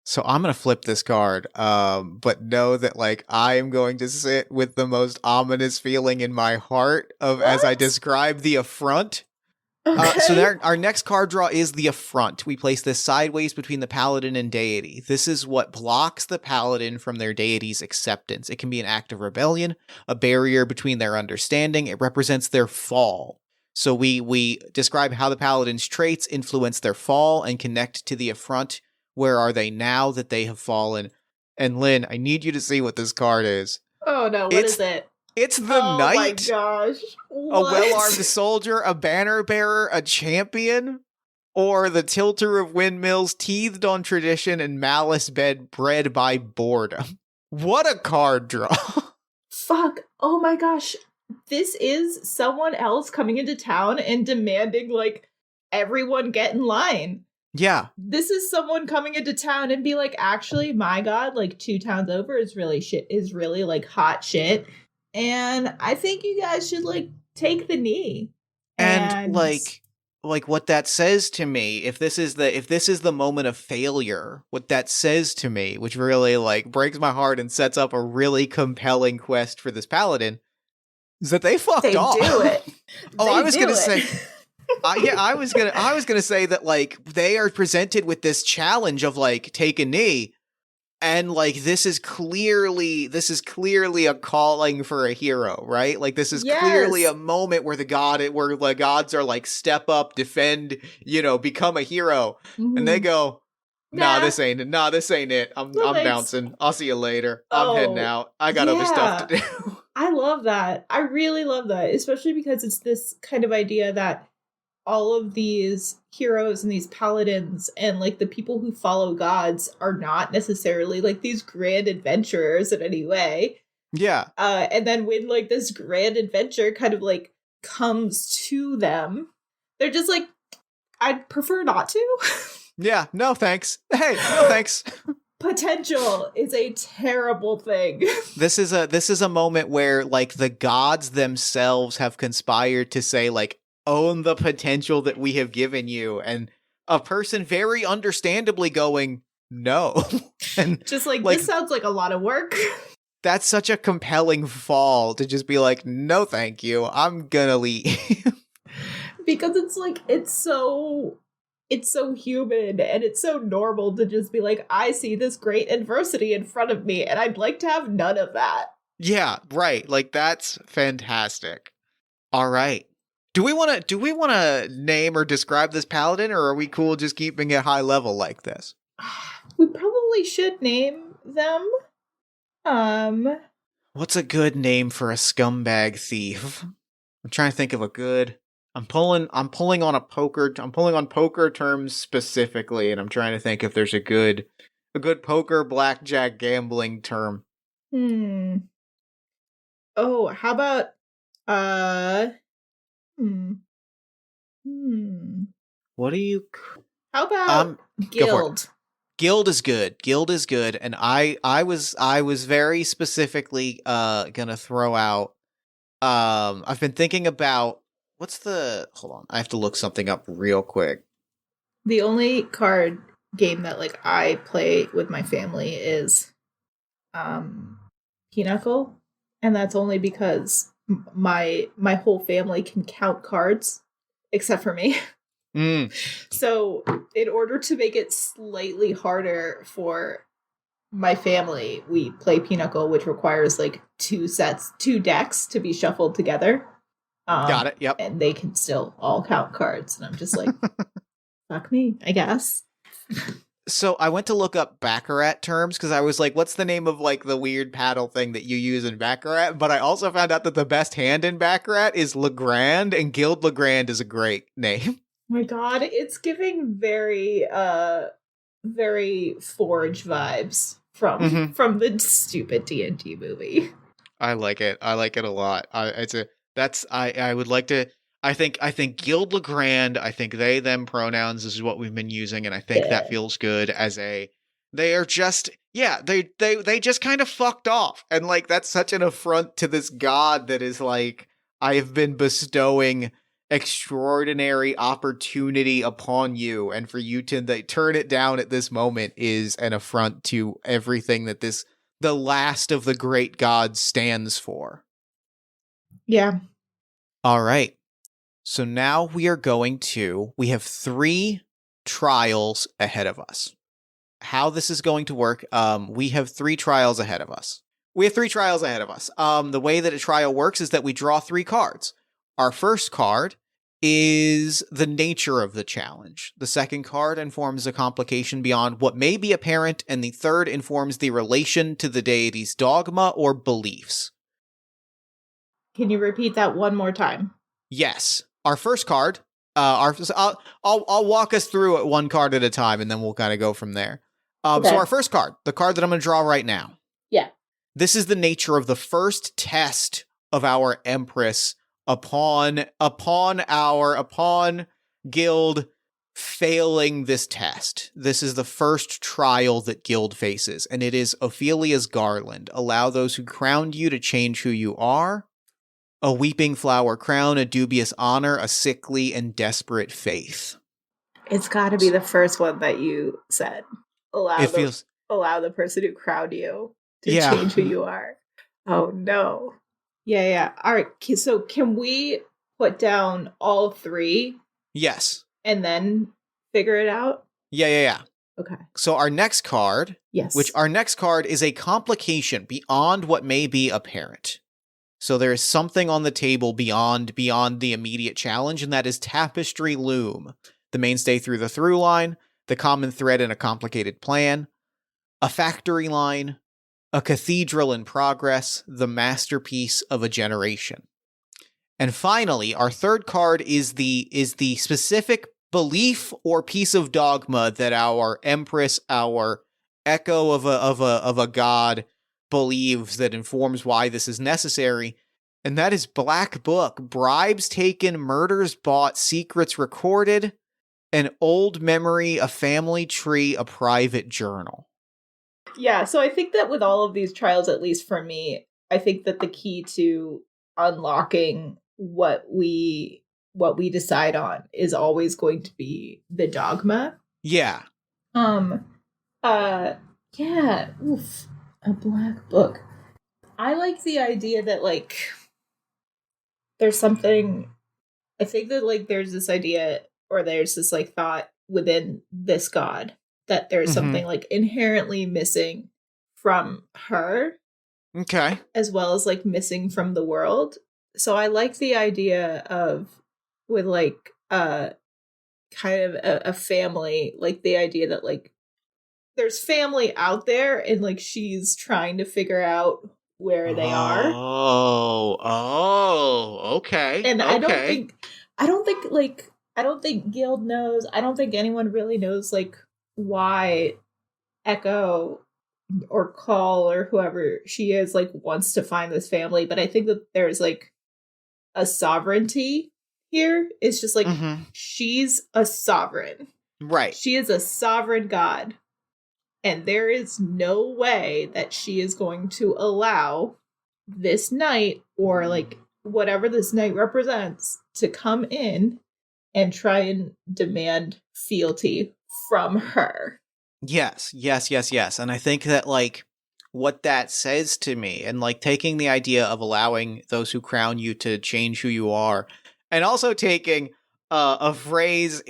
So I'm going to flip this card, but know that like I am going to sit with the most ominous feeling in my heart of as I describe the affront.
Okay.
So our next card draw is the affront. We place this sideways between the paladin and deity. This is what blocks the paladin from their deity's acceptance. It can be an act of rebellion, a barrier between their understanding. It represents their fall. So we describe how the paladin's traits influence their fall and connect to the affront. Where are they now that they have fallen? And Lynn, I need you to see what this card is.
Oh no, what is it?
It's the knight.
Oh my gosh. What?
A well-armed soldier, a banner bearer, a champion, or the tilter of windmills, teethed on tradition and malice bred by boredom. What a card draw.
Fuck. Oh my gosh. This is someone else coming into town and demanding like everyone get in line.
Yeah.
This is someone coming into town and be like, actually, my god, like 2 towns over is really like hot shit. And I think you guys should like take the knee.
And
And
like what that says to me, if this is the moment of failure, what that says to me, which really like breaks my heart and sets up a really compelling quest for this paladin, is that they fucked
they
off.
do it.
Oh,
They
I was
do
gonna
it.
say, I was gonna say that like they are presented with this challenge of like take a knee, and like this is clearly a calling for a hero, right? Like this is clearly
Yes.
a moment where the gods are like step up, defend, become a hero, and they
Mhm.
go,
Nah,
this ain't it.
no
I'm
thanks.
bouncing. I'll see you later. I'm heading
Oh,
out. I got other stuff to
yeah.
do.
I love that. I really love that, especially because it's this kind of idea that all of these heroes and these paladins and like the people who follow gods are not necessarily like these grand adventurers in any way.
Yeah.
And then when like this grand adventure kind of like comes to them, they're just like, I'd prefer not to.
Yeah. No thanks. Hey, no thanks.
Potential is a terrible thing.
This is a moment where like the gods themselves have conspired to say like own the potential that we have given you, and a person very understandably going no. And
Just like,
like
this sounds like a lot of work.
that's such a compelling fall to just be like no thank you, I'm gonna leave.
Because it's like it's so human and it's so normal to just be like, I see this great adversity in front of me and I'd like to have none of that.
Yeah, right, like that's fantastic. All right, do we want to name or describe this paladin, or are we cool just keeping it high level like this?
We probably should name them.
What's a good name for a scumbag thief? I'm trying to think of a good. I'm pulling on poker terms specifically, and I'm trying to think if there's a good poker blackjack gambling term.
Oh, how about hmm. Hmm.
What do you
How about
go for it.
guild?
Guild is good, and I was very specifically gonna throw out I've been thinking about hold on, I have to look something up real quick.
The only card game that like I play with my family is Pinochle, and that's only because my whole family can count cards except for me. So, in order to make it slightly harder for my family, we play Pinochle, which requires like 2 decks to be shuffled together.
Got it. Yep.
And they can still all count cards, and I'm just like, fuck me, I guess.
So I went to look up Baccarat terms because I was like, what's the name of like the weird paddle thing that you use in Baccarat? But I also found out that the best hand in Baccarat is Grande, and Guild Grande is a great name.
My god, it's giving very very Forge vibes from the stupid D&D movie.
I like it a lot. I would like to. I think Guild Grande, I think they them pronouns is what we've been using, and I think that feels good as a. They are just they just kind of fucked off, and like that's such an affront to this god that is like I have been bestowing extraordinary opportunity upon you, and for you to turn it down at this moment is an affront to everything that the last of the great gods stands for.
Yeah.
All right. So now we have 3 trials ahead of us. How this is going to work, we have 3 trials ahead of us. The way that a trial works is that we draw 3 cards. Our first card is the nature of the challenge. The second card informs a complication beyond what may be apparent, and the third informs the relation to the deity's dogma or beliefs.
Can you repeat that one more time?
Yes. Our first card, I'll walk us through it one card at a time, and then we'll kind of go from there.
Okay.
So our first card, the card that I'm going to draw right now.
Yeah.
This is the nature of the first test of our Empress upon guild failing this test. This is the first trial that Guild faces, and it is Ophelia's garland. Allow those who crowned you to change who you are. A weeping flower crown, a dubious honor, a sickly and desperate faith.
It's got to be the first one that you said. Allow the person who crowned you to change who you are. Oh no. Yeah. All right. So can we put down all three?
Yes.
And then figure it out?
Yeah.
Okay.
So our next card, our next card is a complication beyond what may be apparent. So there is something on the table beyond the immediate challenge, and that is Tapestry Loom, the mainstay through the through line, the common thread in a complicated plan, a factory line, a cathedral in progress, the masterpiece of a generation. And finally, our third card is the specific belief or piece of dogma that our Empress, our echo of a god, believes that informs why this is necessary, and that is Black Book. Bribes taken, murders bought, secrets recorded, an old memory, a family tree, a private journal.
Yeah, so I think that with all of these trials, at least for me, I think that the key to unlocking what we decide on is always going to be the dogma.
Yeah.
Yeah. Oof. A black book. I like the idea that, like, there's something, I think that, like, there's this idea, or there's this, like, thought within this god that there's something, like, inherently missing from her.
Okay.
As well as, like, missing from the world. So I like the idea of, with, like, kind of a family, like, the idea that, like, there's family out there and, like, she's trying to figure out where they are.
Okay.
And I don't think Guild knows. I don't think anyone really knows, like, why Echo or Call or whoever she is, like, wants to find this family. But I think that there's, like, a sovereignty here. It's just like, she's a sovereign.
Right.
She is a sovereign god. And there is no way that she is going to allow this knight, or, like, whatever this knight represents, to come in and try and demand fealty from her.
Yes. And I think that, like, what that says to me, and, like, taking the idea of allowing those who crown you to change who you are, and also taking a phrase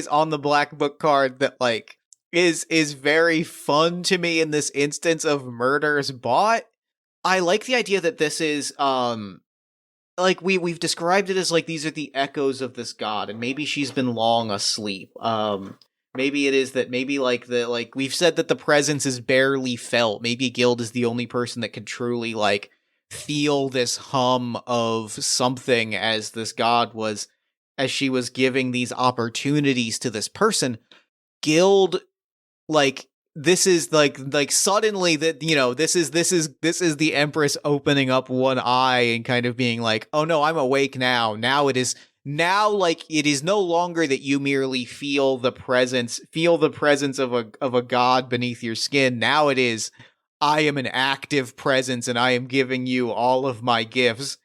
on the Black Book card that, like, is very fun to me in this instance of murders bought. I like the idea that this is like, we've described it as, like, these are the echoes of this god, and maybe she's been long asleep. Maybe it is that, maybe, like, we've said that the presence is barely felt. Maybe Guild is the only person that can truly, like, feel this hum of something as she was giving these opportunities to this person. Guild, like, this is like suddenly that, you know, this is the Empress opening up one eye and kind of being like, oh no, I'm awake now. Now, like, it is no longer that you merely feel the presence of a god beneath your skin. Now it is, I am an active presence and I am giving you all of my gifts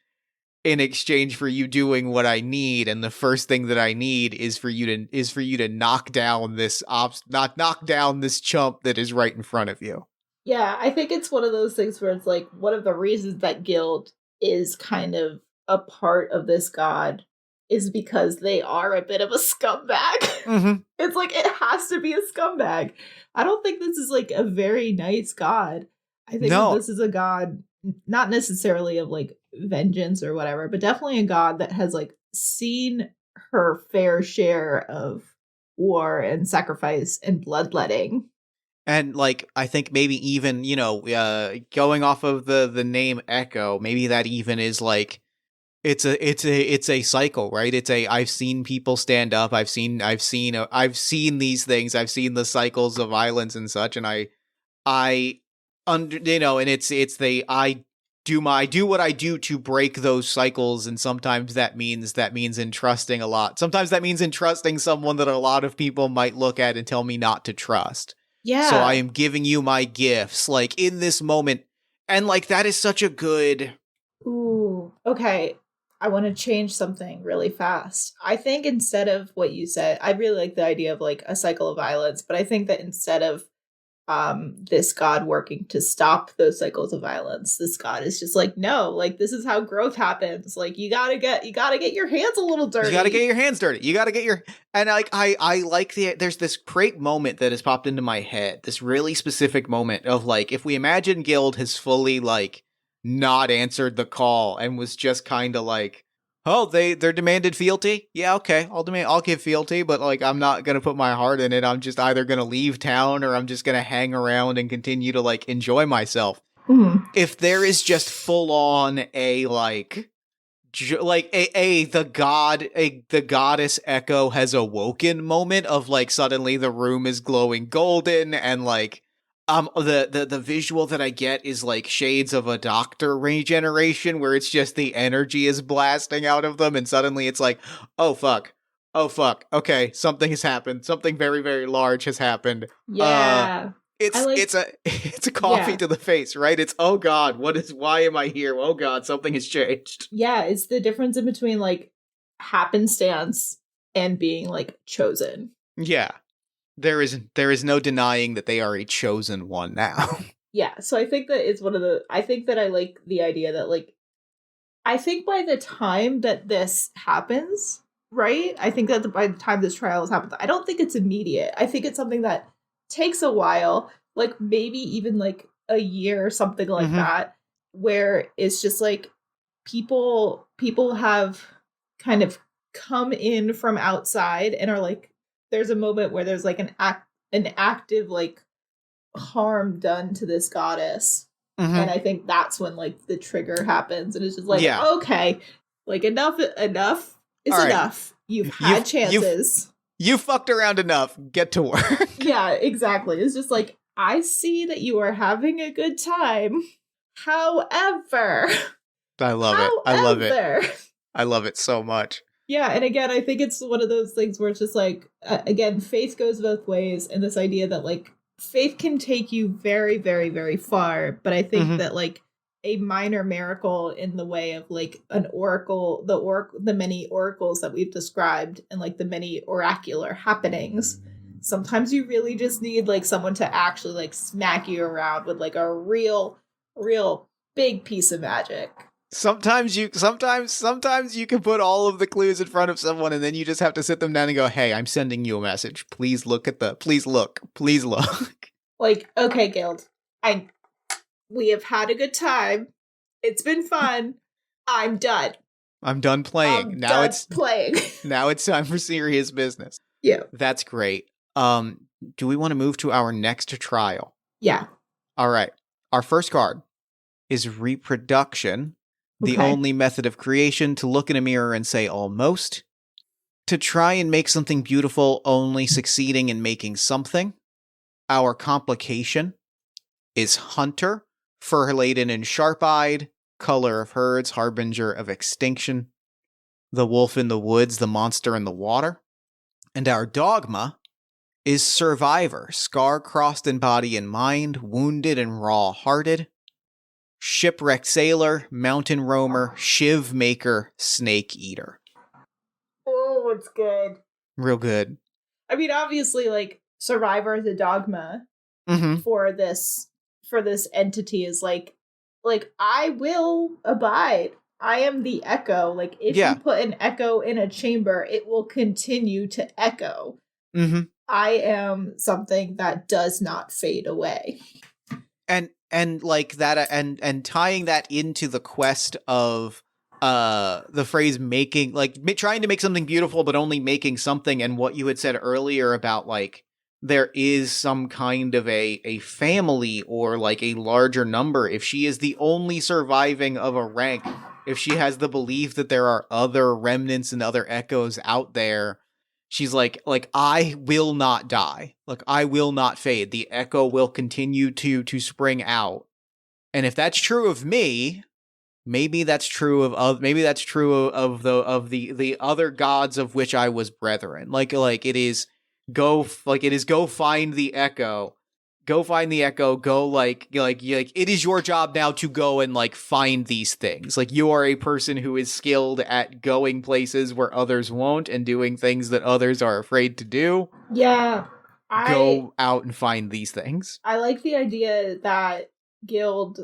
in exchange for you doing what I need, and the first thing that I need is for you to knock down this chump that is right in front of you.
Yeah, I think it's one of those things where it's like, one of the reasons that Guild is kind of a part of this god is because they are a bit of a scumbag. It's like, it has to be a scumbag. I don't think this is, like, a very nice god. I think that this is a god, not necessarily of, like, vengeance or whatever, but definitely a god that has, like, seen her fair share of war and sacrifice and bloodletting.
And, like, I think maybe even, you know, going off of the name Echo, maybe that even is, like, it's a cycle, right? I've seen people stand up. I've seen these things. I've seen the cycles of violence and such, and I you know, and do what I do to break those cycles, and sometimes that means entrusting a lot. Sometimes that means entrusting someone that a lot of people might look at and tell me not to trust. So I
Yeah.
am giving you my gifts, like, in this moment. And, like, that is such a good...
Ooh. Okay. I want to change something really fast. I think instead of what you said, I really like the idea of like a cycle of violence, but I think that instead of this god working to stop those cycles of violence, this god is just like, no, like this is how growth happens. Like you gotta get your hands a little dirty.
You gotta get your hands dirty. You gotta get your... And, like, I like there's this great moment that has popped into my head, this really specific moment of, like, if we imagine Guild has fully, like, not answered the call and was just kind of like, oh, they're demanded fealty? Yeah, okay, I'll give fealty, but, like, I'm not gonna put my heart in it. I'm just either gonna leave town or I'm just gonna hang around and continue to, like, enjoy myself.
Mhm.
If there is just full on a, like, the goddess Echo has awoken moment of, like, suddenly the room is glowing golden, and, like, the visual that I get is like shades of a Doctor regeneration, where it's just the energy is blasting out of them, and suddenly it's like, oh fuck, okay, something has happened, something very, very large has happened.
Yeah.
It's
I like,
it's a coffee
yeah.
to the face, right? It's, oh god, why am I here? Oh god, something has changed.
Yeah, it's the difference in between like happenstance and being like chosen.
Yeah. There is no denying that they are a chosen one now.
Yeah, so I think that it's one of the I think that I like the idea that like I think by the time that this happens, right? I think that by the time this trial has happened, I don't think it's immediate. I think it's something that takes a while, like maybe even like a year or something like
Mhm.
that, where it's just like people have kind of come in from outside and are like there's a moment where there's like an active like harm done to this goddess. And I think that's when like the trigger happens and it's just like,
Yeah.
okay, like enough is
All right.
enough. You've had chances.
You fucked around enough. Get to work.
Yeah, exactly. It's just like, I see that you are having a good time. However,
I love it. I love it so much.
Yeah, and again, I think it's one of those things where it's just like, again, faith goes both ways, and this idea that like faith can take you very, very, very far. But I think that like a minor miracle in the way of like an oracle, the many oracles that we've described, and like the many oracular happenings. Sometimes you really just need like someone to actually like smack you around with like a real big piece of magic.
Sometimes you can put all of the clues in front of someone, and then you just have to sit them down and go, "Hey, I'm sending you a message. Please look. Please look.
Like, okay, Guild, we have had a good time. It's been fun. I'm done.
I'm done playing. Now it's time for serious business."
Yeah.
That's great. Do we want to move to our next trial?
Yeah.
All right. Our first card is reproduction. The only method of creation to look in a mirror and say almost. To try and make something beautiful, only succeeding in making something. Our complication is hunter, fur-laden and sharp-eyed, color of herds, harbinger of extinction. The wolf in the woods, the monster in the water. And our dogma is survivor, scar-crossed in body and mind, wounded and raw-hearted. Shipwrecked sailor, mountain roamer, shiv maker, snake eater.
Oh, it's good.
Real good.
I mean, obviously, like survivor is a dogma for this entity is like I will abide. I am the echo. Like if you put an echo in a chamber, it will continue to echo. I am something that does not fade away.
And like that, and tying that into the quest of the phrase making, like trying to make something beautiful, but only making something, and what you had said earlier about like there is some kind of a family or like a larger number. If she is the only surviving of a rank, if she has the belief that there are other remnants and other echoes out there, she's like I will not die. Like I will not fade. The echo will continue to spring out. And if that's true of me, maybe that's true of the other gods of which I was brethren. Like it is go find the echo. Go find the echo. Go it is your job now to go and like find these things. Like you are a person who is skilled at going places where others won't and doing things that others are afraid to do.
Yeah.
Go out and find these things.
I like the idea that Guild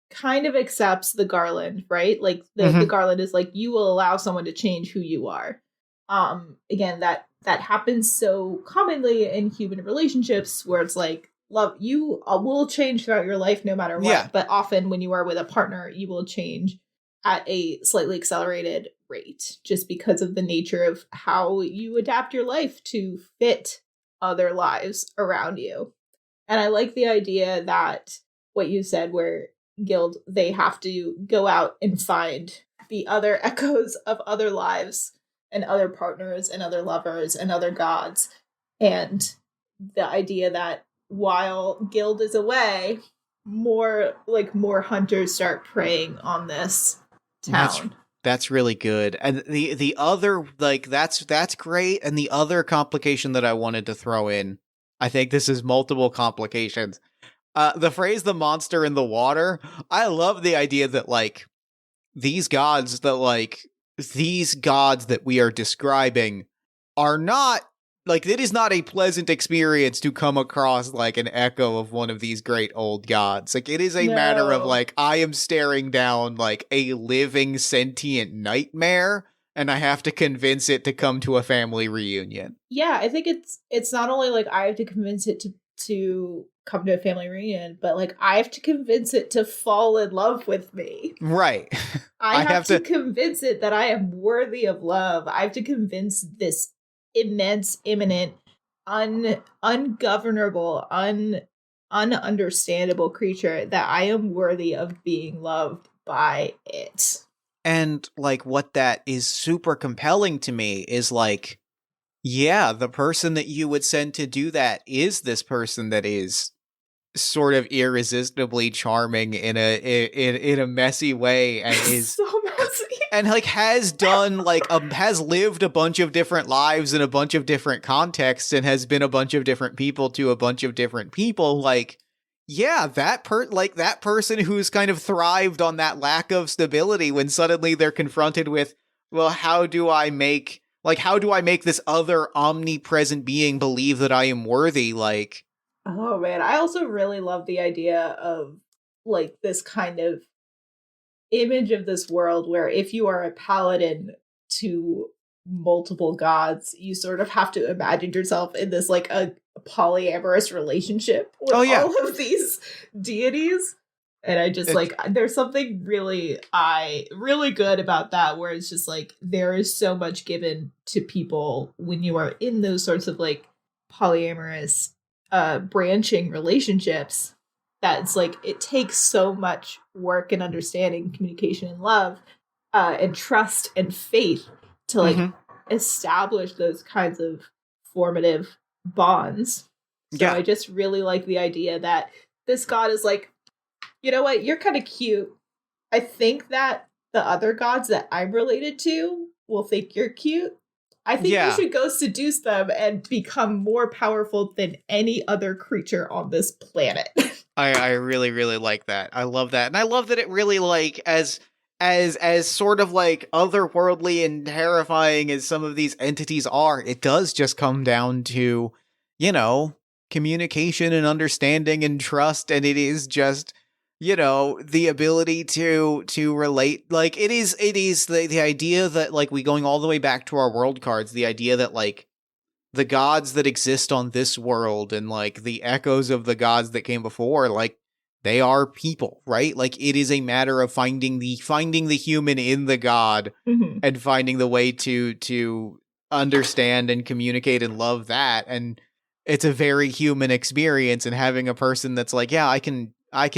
kind of accepts the garland, right? Like the garland is like, you will allow someone to change who you are. Again, that happens so commonly in human relationships where it's like, love, you will change throughout your life no matter what.
Yeah.
But often when you are with a partner, you will change at a slightly accelerated rate just because of the nature of how you adapt your life to fit other lives around you. And I like the idea that what you said, where Guild, they have to go out and find the other echoes of other lives and other partners and other lovers and other gods. And the idea that while Guild is away, more hunters start preying on this town.
That's really good. And the other, like, that's great. And the other complication that I wanted to throw in, I think this is multiple complications. The phrase "the monster in the water," I love the idea that like these gods that we are describing are not like, it is not a pleasant experience to come across like an echo of one of these great old gods. Like it is a matter of like, I am staring down like a living sentient nightmare and I have to convince it to come to a family reunion.
Yeah, I think it's not only like I have to convince it to come to a family reunion, but like I have to convince it to fall in love with me.
Right.
I have to convince it that I am worthy of love. I have to convince this immense, imminent, ungovernable, ununderstandable creature that I am worthy of being loved by it.
And like what that is super compelling to me is like, yeah, the person that you would send to do that is this person that is sort of irresistibly charming in a messy way and is
so messy.
And like has done like has lived a bunch of different lives in a bunch of different contexts and has been a bunch of different people to a bunch of different people. Like, yeah, that person who's kind of thrived on that lack of stability when suddenly they're confronted with, well, how do I make this other omnipresent being believe that I am worthy? Like,
oh man, I also really love the idea of like this kind of image of this world where if you are a paladin to multiple gods, you sort of have to imagine yourself in this like a polyamorous relationship with all of these deities. And I just there's something really good about that, where it's just like there is so much given to people when you are in those sorts of like polyamorous branching relationships, that it's like it takes so much work and understanding, communication and love and trust and faith to like establish those kinds of formative bonds. So I just really like the idea that this god is like, you know what, you're kind of cute. I think that the other gods that I'm related to will think you're cute. I think you should go seduce them and become more powerful than any other creature on this planet.
I really, really like that. I love that. And I love that it really like as sort of like otherworldly and terrifying as some of these entities are, it does just come down to, you know, communication and understanding and trust, and it is just, you know, the ability to relate. Like it is the idea that like we going all the way back to our world cards, the idea that like the gods that exist on this world and like the echoes of the gods that came before, like they are people, right? Like it is a matter of finding the human in the god and finding the way to understand and communicate and love that. And it's a very human experience, and having a person that's like, yeah, I can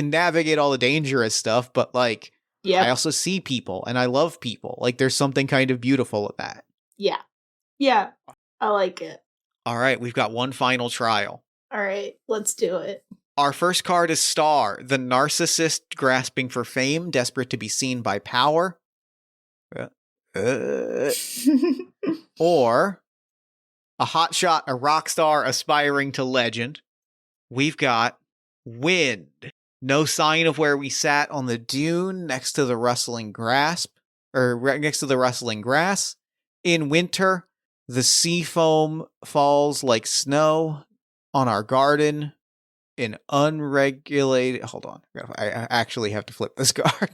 navigate all the dangerous stuff, but like, I also see people and I love people. Like there's something kind of beautiful of that.
Yeah. Yeah. I like it.
All right. We've got one final trial.
All right. Let's do it.
Our first card is Star, the narcissist grasping for fame, desperate to be seen by power. Or a hotshot, a rock star aspiring to legend. We've got Wind, no sign of where we sat on the dune next to the rustling grass, next to the rustling grass. In winter, the sea foam falls like snow on our garden in unregulated. Hold on, I actually have to flip this card.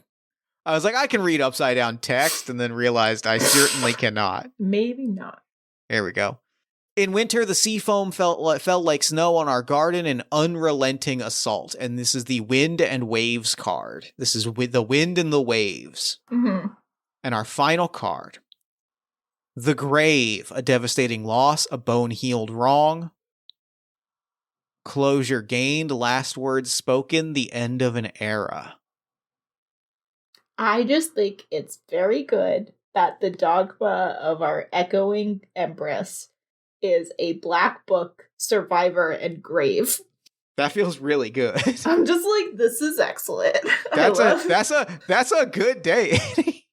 I was like, I can read upside down text, and then realized I certainly cannot.
Maybe not.
There we go. In winter, the sea foam fell like snow on our garden in unrelenting assault. And this is the Wind and Waves card. This is with the Wind and the Waves.
Mm-hmm.
And our final card, the Grave, a devastating loss, a bone healed wrong. Closure gained, last words spoken, the end of an era.
I just think it's very good that the dogma of our Echoing Empress is a black book, survivor, and grave.
That feels really good.
I'm just like, this is excellent.
That's a good day.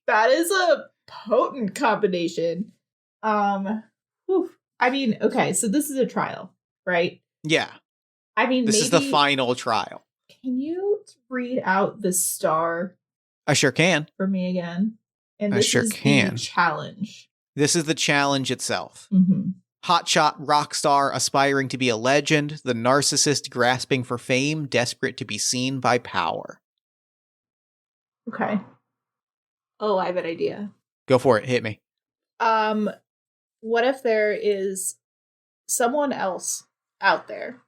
That is a potent combination. I mean, okay, so this is a trial, right?
Yeah.
I mean,
this is the final trial.
Can you read out the star?
I sure can.
For me again. And
I sure can.
The challenge.
This is the challenge itself.
Mm-hmm.
Hotshot, rock star, aspiring to be a legend, the narcissist grasping for fame, desperate to be seen by power.
Okay. Oh, I have an idea.
Go for it. Hit me.
What if there is someone else out there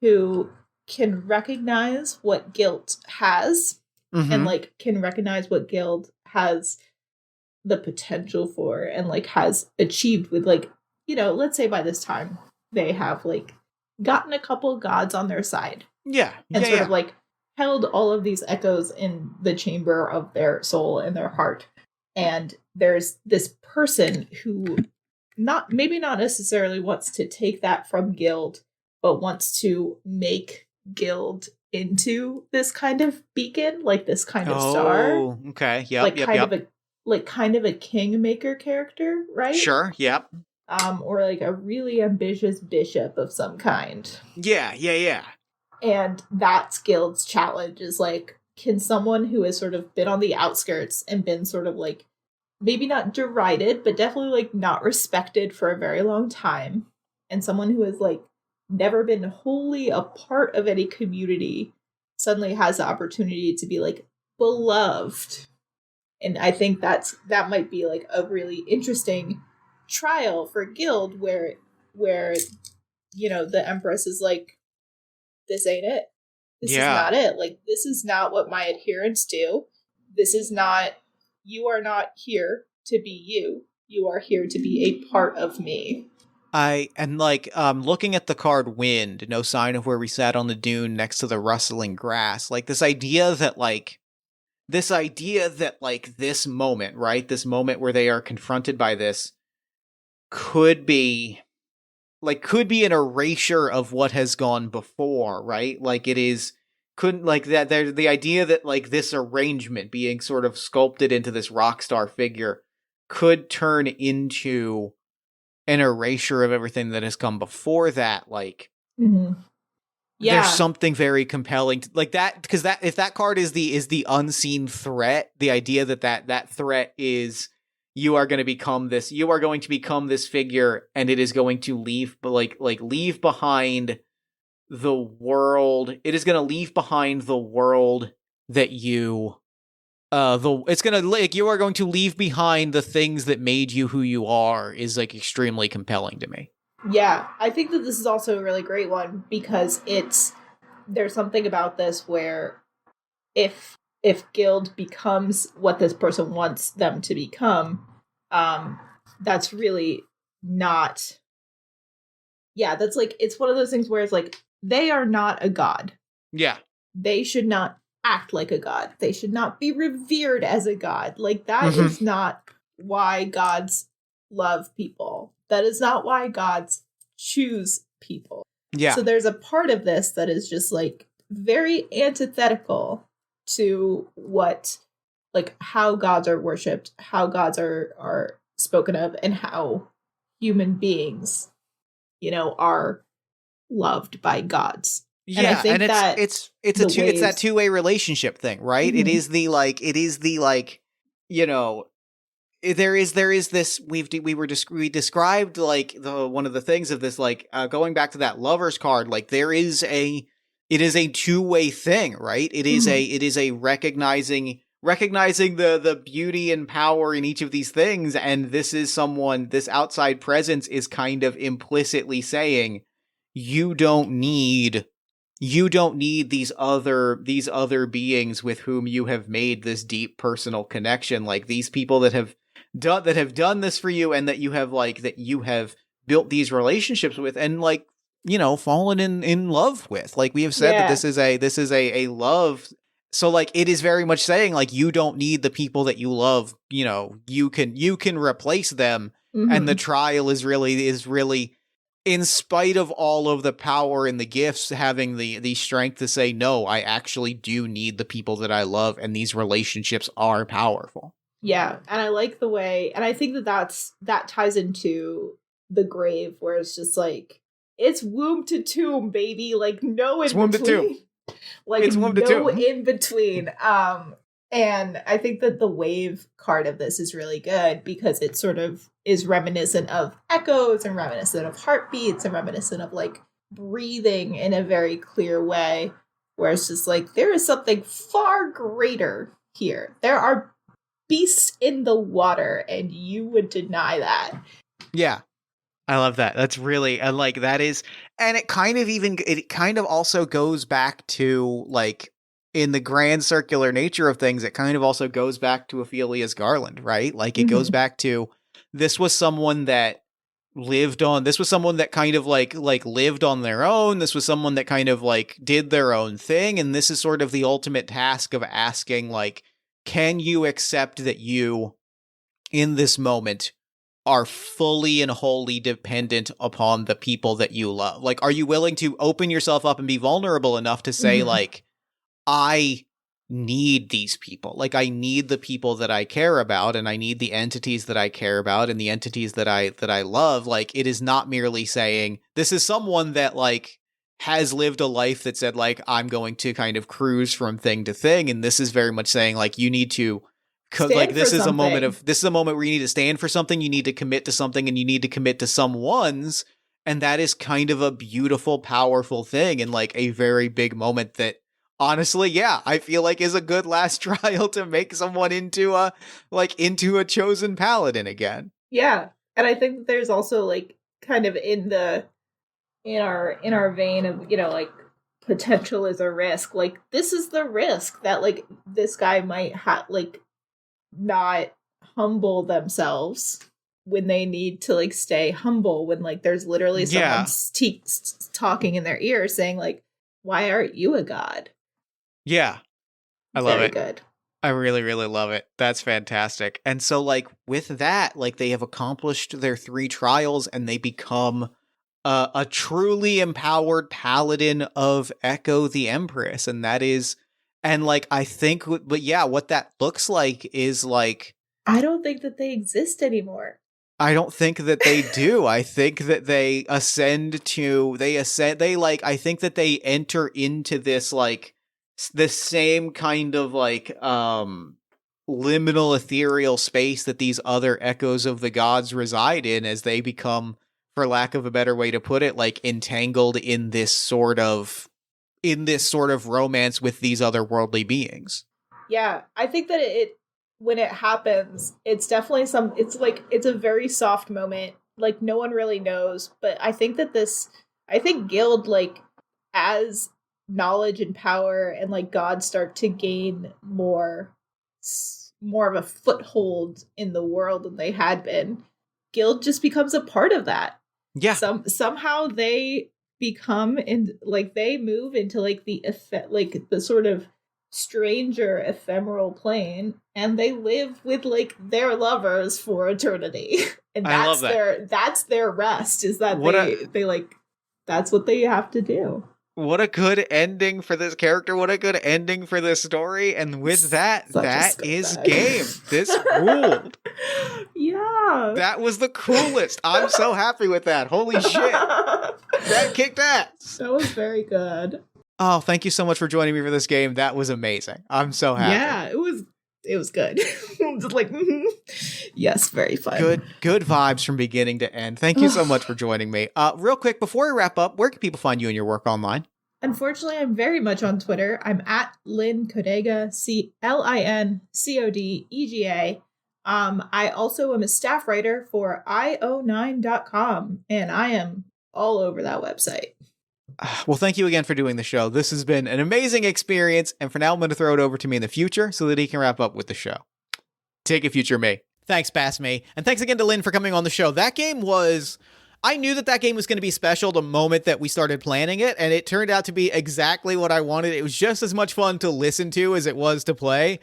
who can recognize what guilt has, and like can recognize what guilt has the potential for, and like has achieved with, like, you know, let's say by this time they have like gotten a couple gods on their side.
Yeah.
And sort of like held all of these echoes in the chamber of their soul and their heart. And there's this person who maybe not necessarily wants to take that from Guild, but wants to make Guild into this kind of beacon, like this kind of star.
Oh, okay. Yep.
Like kind of a kingmaker character, right?
Sure. Yep.
Or like a really ambitious bishop of some kind.
Yeah.
And that's Guild's challenge, is like, can someone who has sort of been on the outskirts and been sort of like, maybe not derided, but definitely like not respected for a very long time, and someone who has like never been wholly a part of any community suddenly has the opportunity to be like beloved. And I think that might be like a really interesting trial for Guild where you know, the Empress is like, this ain't it. This is not it. Like, this is not what my adherents do. This is not, you are not here to be you. You are here to be a part of me.
Looking at the card Wind, no sign of where we sat on the dune next to the rustling grass, like this idea that this moment, right? This moment where they are confronted by this could be an erasure of what has gone before, right? Like it is, couldn't like that. There's the idea that like this arrangement being sort of sculpted into this rock star figure could turn into an erasure of everything that has come before that. Like, there's something very compelling like that, because that, if that card is the unseen threat, the idea that threat is, you are going to become this figure, and it is going to leave behind the world. It is going to leave behind the world that you, you are going to leave behind the things that made you who you are, is like extremely compelling to me.
Yeah, I think that this is also a really great one, because there's something about this where if Guild becomes what this person wants them to become, that's really not, that's like, it's one of those things where it's like, they are not a god.
Yeah.
They should not act like a god. They should not be revered as a god. Like, that is not why gods love people. That is not why gods choose people.
Yeah.
So there's a part of this that is just like, very antithetical to what, like, how gods are worshipped, how gods are spoken of, and how human beings, are loved by gods. And I
Yeah, and
think that the
it's that
waves.
two-way relationship thing, right? It
Mhm.
is the like, you know, there is this we described like the one of the things of this like going back to that lovers card, like it is a two-way thing, right?
Mhm.
It is a recognizing the beauty and power in each of these things, and this outside presence is kind of implicitly saying you don't need these other beings with whom you have made this deep personal connection, like these people that have done this for you, and that you have built these relationships with, and like, fallen in love with. Like we have said that
Yeah.
this is a love. So like it is very much saying like you don't need the people that you love, you can replace them. And the
Mhm.
trial is really, in spite of all of the power and the gifts, having the strength to say, no, I actually do need the people that I love, and these relationships are powerful.
Yeah, and I like the way, and I think that ties into the grave, where it's just like it's womb to tomb, baby, like no
It's
in
womb to tomb.
between, like
It's womb to
no
tomb.
in between. And I think that the wave card of this is really good because it sort of is reminiscent of echoes and reminiscent of heartbeats and reminiscent of like breathing in a very clear way, where it's just like there is something far greater here. There are beasts in the water, and you would deny that.
Yeah. I love that. That's really, and like that is, and it kind of also goes back to like, in the grand circular nature of things, it kind of also goes back to Ophelia's garland, right? Like it goes
Mm-hmm.
back to, this was someone that kind of like lived on their own. This was someone that kind of like did their own thing. And this is sort of the ultimate task of asking, like, can you accept that you, in this moment, are fully and wholly dependent upon the people that you love? Like, are you willing to open yourself up and be vulnerable enough to say,
Mm-hmm.
like, I need these people. Like, I need the people that I care about, and I need the entities that I care about, and the entities that I love. Like, it is not merely saying, this is someone that like has lived a life that said like, I'm going to kind of cruise from thing to thing, and this is very much saying like, you need to, like,
Stand for something.
this is a moment where you need to stand for something, you need to commit to something, and you need to commit to someone's. And that is kind of a beautiful, powerful thing, and like a very big moment that, honestly, yeah, I feel like is a good last trial to make someone into a chosen paladin again.
Yeah, and I think that there's also like kind of in our vein of like potential is a risk. Like this is the risk that like this guy might have like not humble themselves when they need to like stay humble, when like there's literally someone
Yeah.
talking in their ear saying like, why aren't you a god?
Yeah. I love
Very
it.
good.
I really, really love it. That's fantastic. And so, like, with that, like, they have accomplished their 3 trials, and they become a truly empowered paladin of Echo the Empress. And that is, and like, I think, but yeah, what that looks like is like,
I don't think that they exist anymore.
I don't think that they do. I think that I think that they enter into this, like, the same kind of, like, liminal ethereal space that these other echoes of the gods reside in, as they become, for lack of a better way to put it, like, entangled in this sort of romance with these otherworldly beings.
Yeah, I think that it when it happens, it's definitely it's like it's a very soft moment. Like no one really knows, but I think Guild, like, as knowledge and power and like God start to gain more of a foothold in the world than they had been, Guild just becomes a part of that.
Yeah.
Somehow they become, and like they move into like like the sort of stranger ephemeral plane, and they live with like their lovers for eternity. And
I love that.
that's their rest, is that
What a
they like that's what they have to do.
What a good ending for this character. What a good ending for this story. And with that, that is game. This ruled.
Yeah.
That was the coolest. I'm so happy with that. Holy shit. That kicked ass.
That was very good.
Oh, thank you so much for joining me for this game. That was amazing. I'm so happy.
Yeah, it was good. Just like, yes, very fun.
Good vibes from beginning to end. Thank you so much for joining me. Real quick, before we wrap up, where can people find you and your work online?
Unfortunately, I'm very much on Twitter. I'm at Lynn Codega, CLINCODEGA. I also am a staff writer for io9.com, and I am all over that website.
Well, thank you again for doing the show. This has been an amazing experience, and for now, I'm going to throw it over to me in the future so that he can wrap up with the show. Take it, future me. Thanks, past me. And thanks again to Lynn for coming on the show. That game was... I knew that game was going to be special the moment that we started planning it, and it turned out to be exactly what I wanted. It was just as much fun to listen to as it was to play.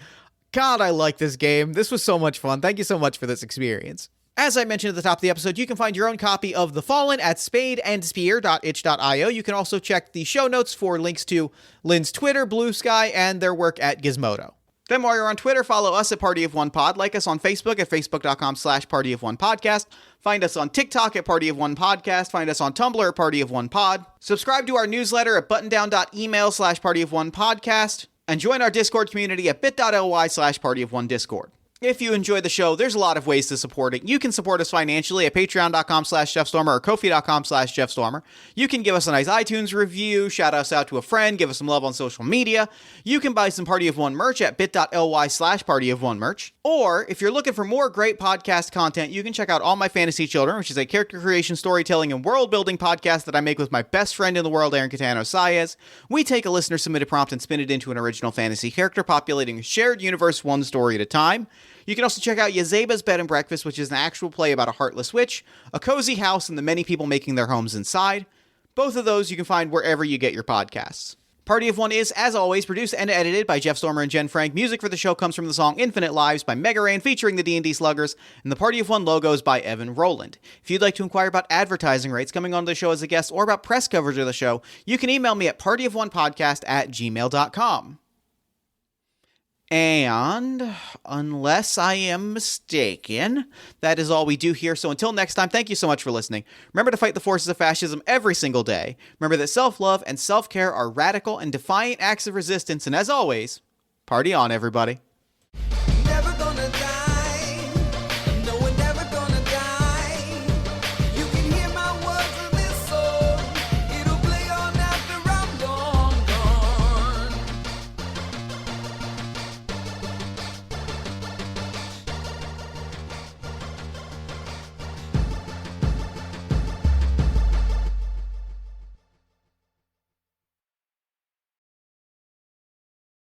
God, I like this game. This was so much fun. Thank you so much for this experience. As I mentioned at the top of the episode, you can find your own copy of The Fallen at spadeandspear.itch.io. You can also check the show notes for links to Lynn's Twitter, Blue Sky, and their work at Gizmodo. Then while you're on Twitter, follow us at Party of One Pod. Like us on Facebook at facebook.com/Party of One Podcast. Find us on TikTok at Party of One Podcast. Find us on Tumblr at Party of One Pod. Subscribe to our newsletter at buttondown.email/Party of One Podcast. And join our Discord community at bit.ly/Party of One Discord. If you enjoy the show, there's a lot of ways to support it. You can support us financially at patreon.com/JeffStormer or ko-fi.com/JeffStormer. You can give us a nice iTunes review, shout us out to a friend, give us some love on social media. You can buy some Party of One merch at bit.ly/Party of One merch. Or, if you're looking for more great podcast content, you can check out All My Fantasy Children, which is a character creation, storytelling, and world-building podcast that I make with my best friend in the world, Aaron Catano-Saez. We take a listener-submitted prompt and spin it into an original fantasy character, populating a shared universe one story at a time. You can also check out Yazeba's Bed and Breakfast, which is an actual play about a heartless witch, a cozy house, and the many people making their homes inside. Both of those you can find wherever you get your podcasts. Party of One is, as always, produced and edited by Jeff Stormer and Jen Frank. Music for the show comes from the song Infinite Lives by Mega Ran featuring the D&D Sluggers, and the Party of One logo is by Evan Rowland. If you'd like to inquire about advertising rates, coming on the show as a guest, or about press coverage of the show, you can email me at partyofonepodcast@gmail.com. And, unless I am mistaken, that is all we do here. So until next time, thank you so much for listening. Remember to fight the forces of fascism every single day. Remember that self-love and self-care are radical and defiant acts of resistance. And as always, party on, everybody.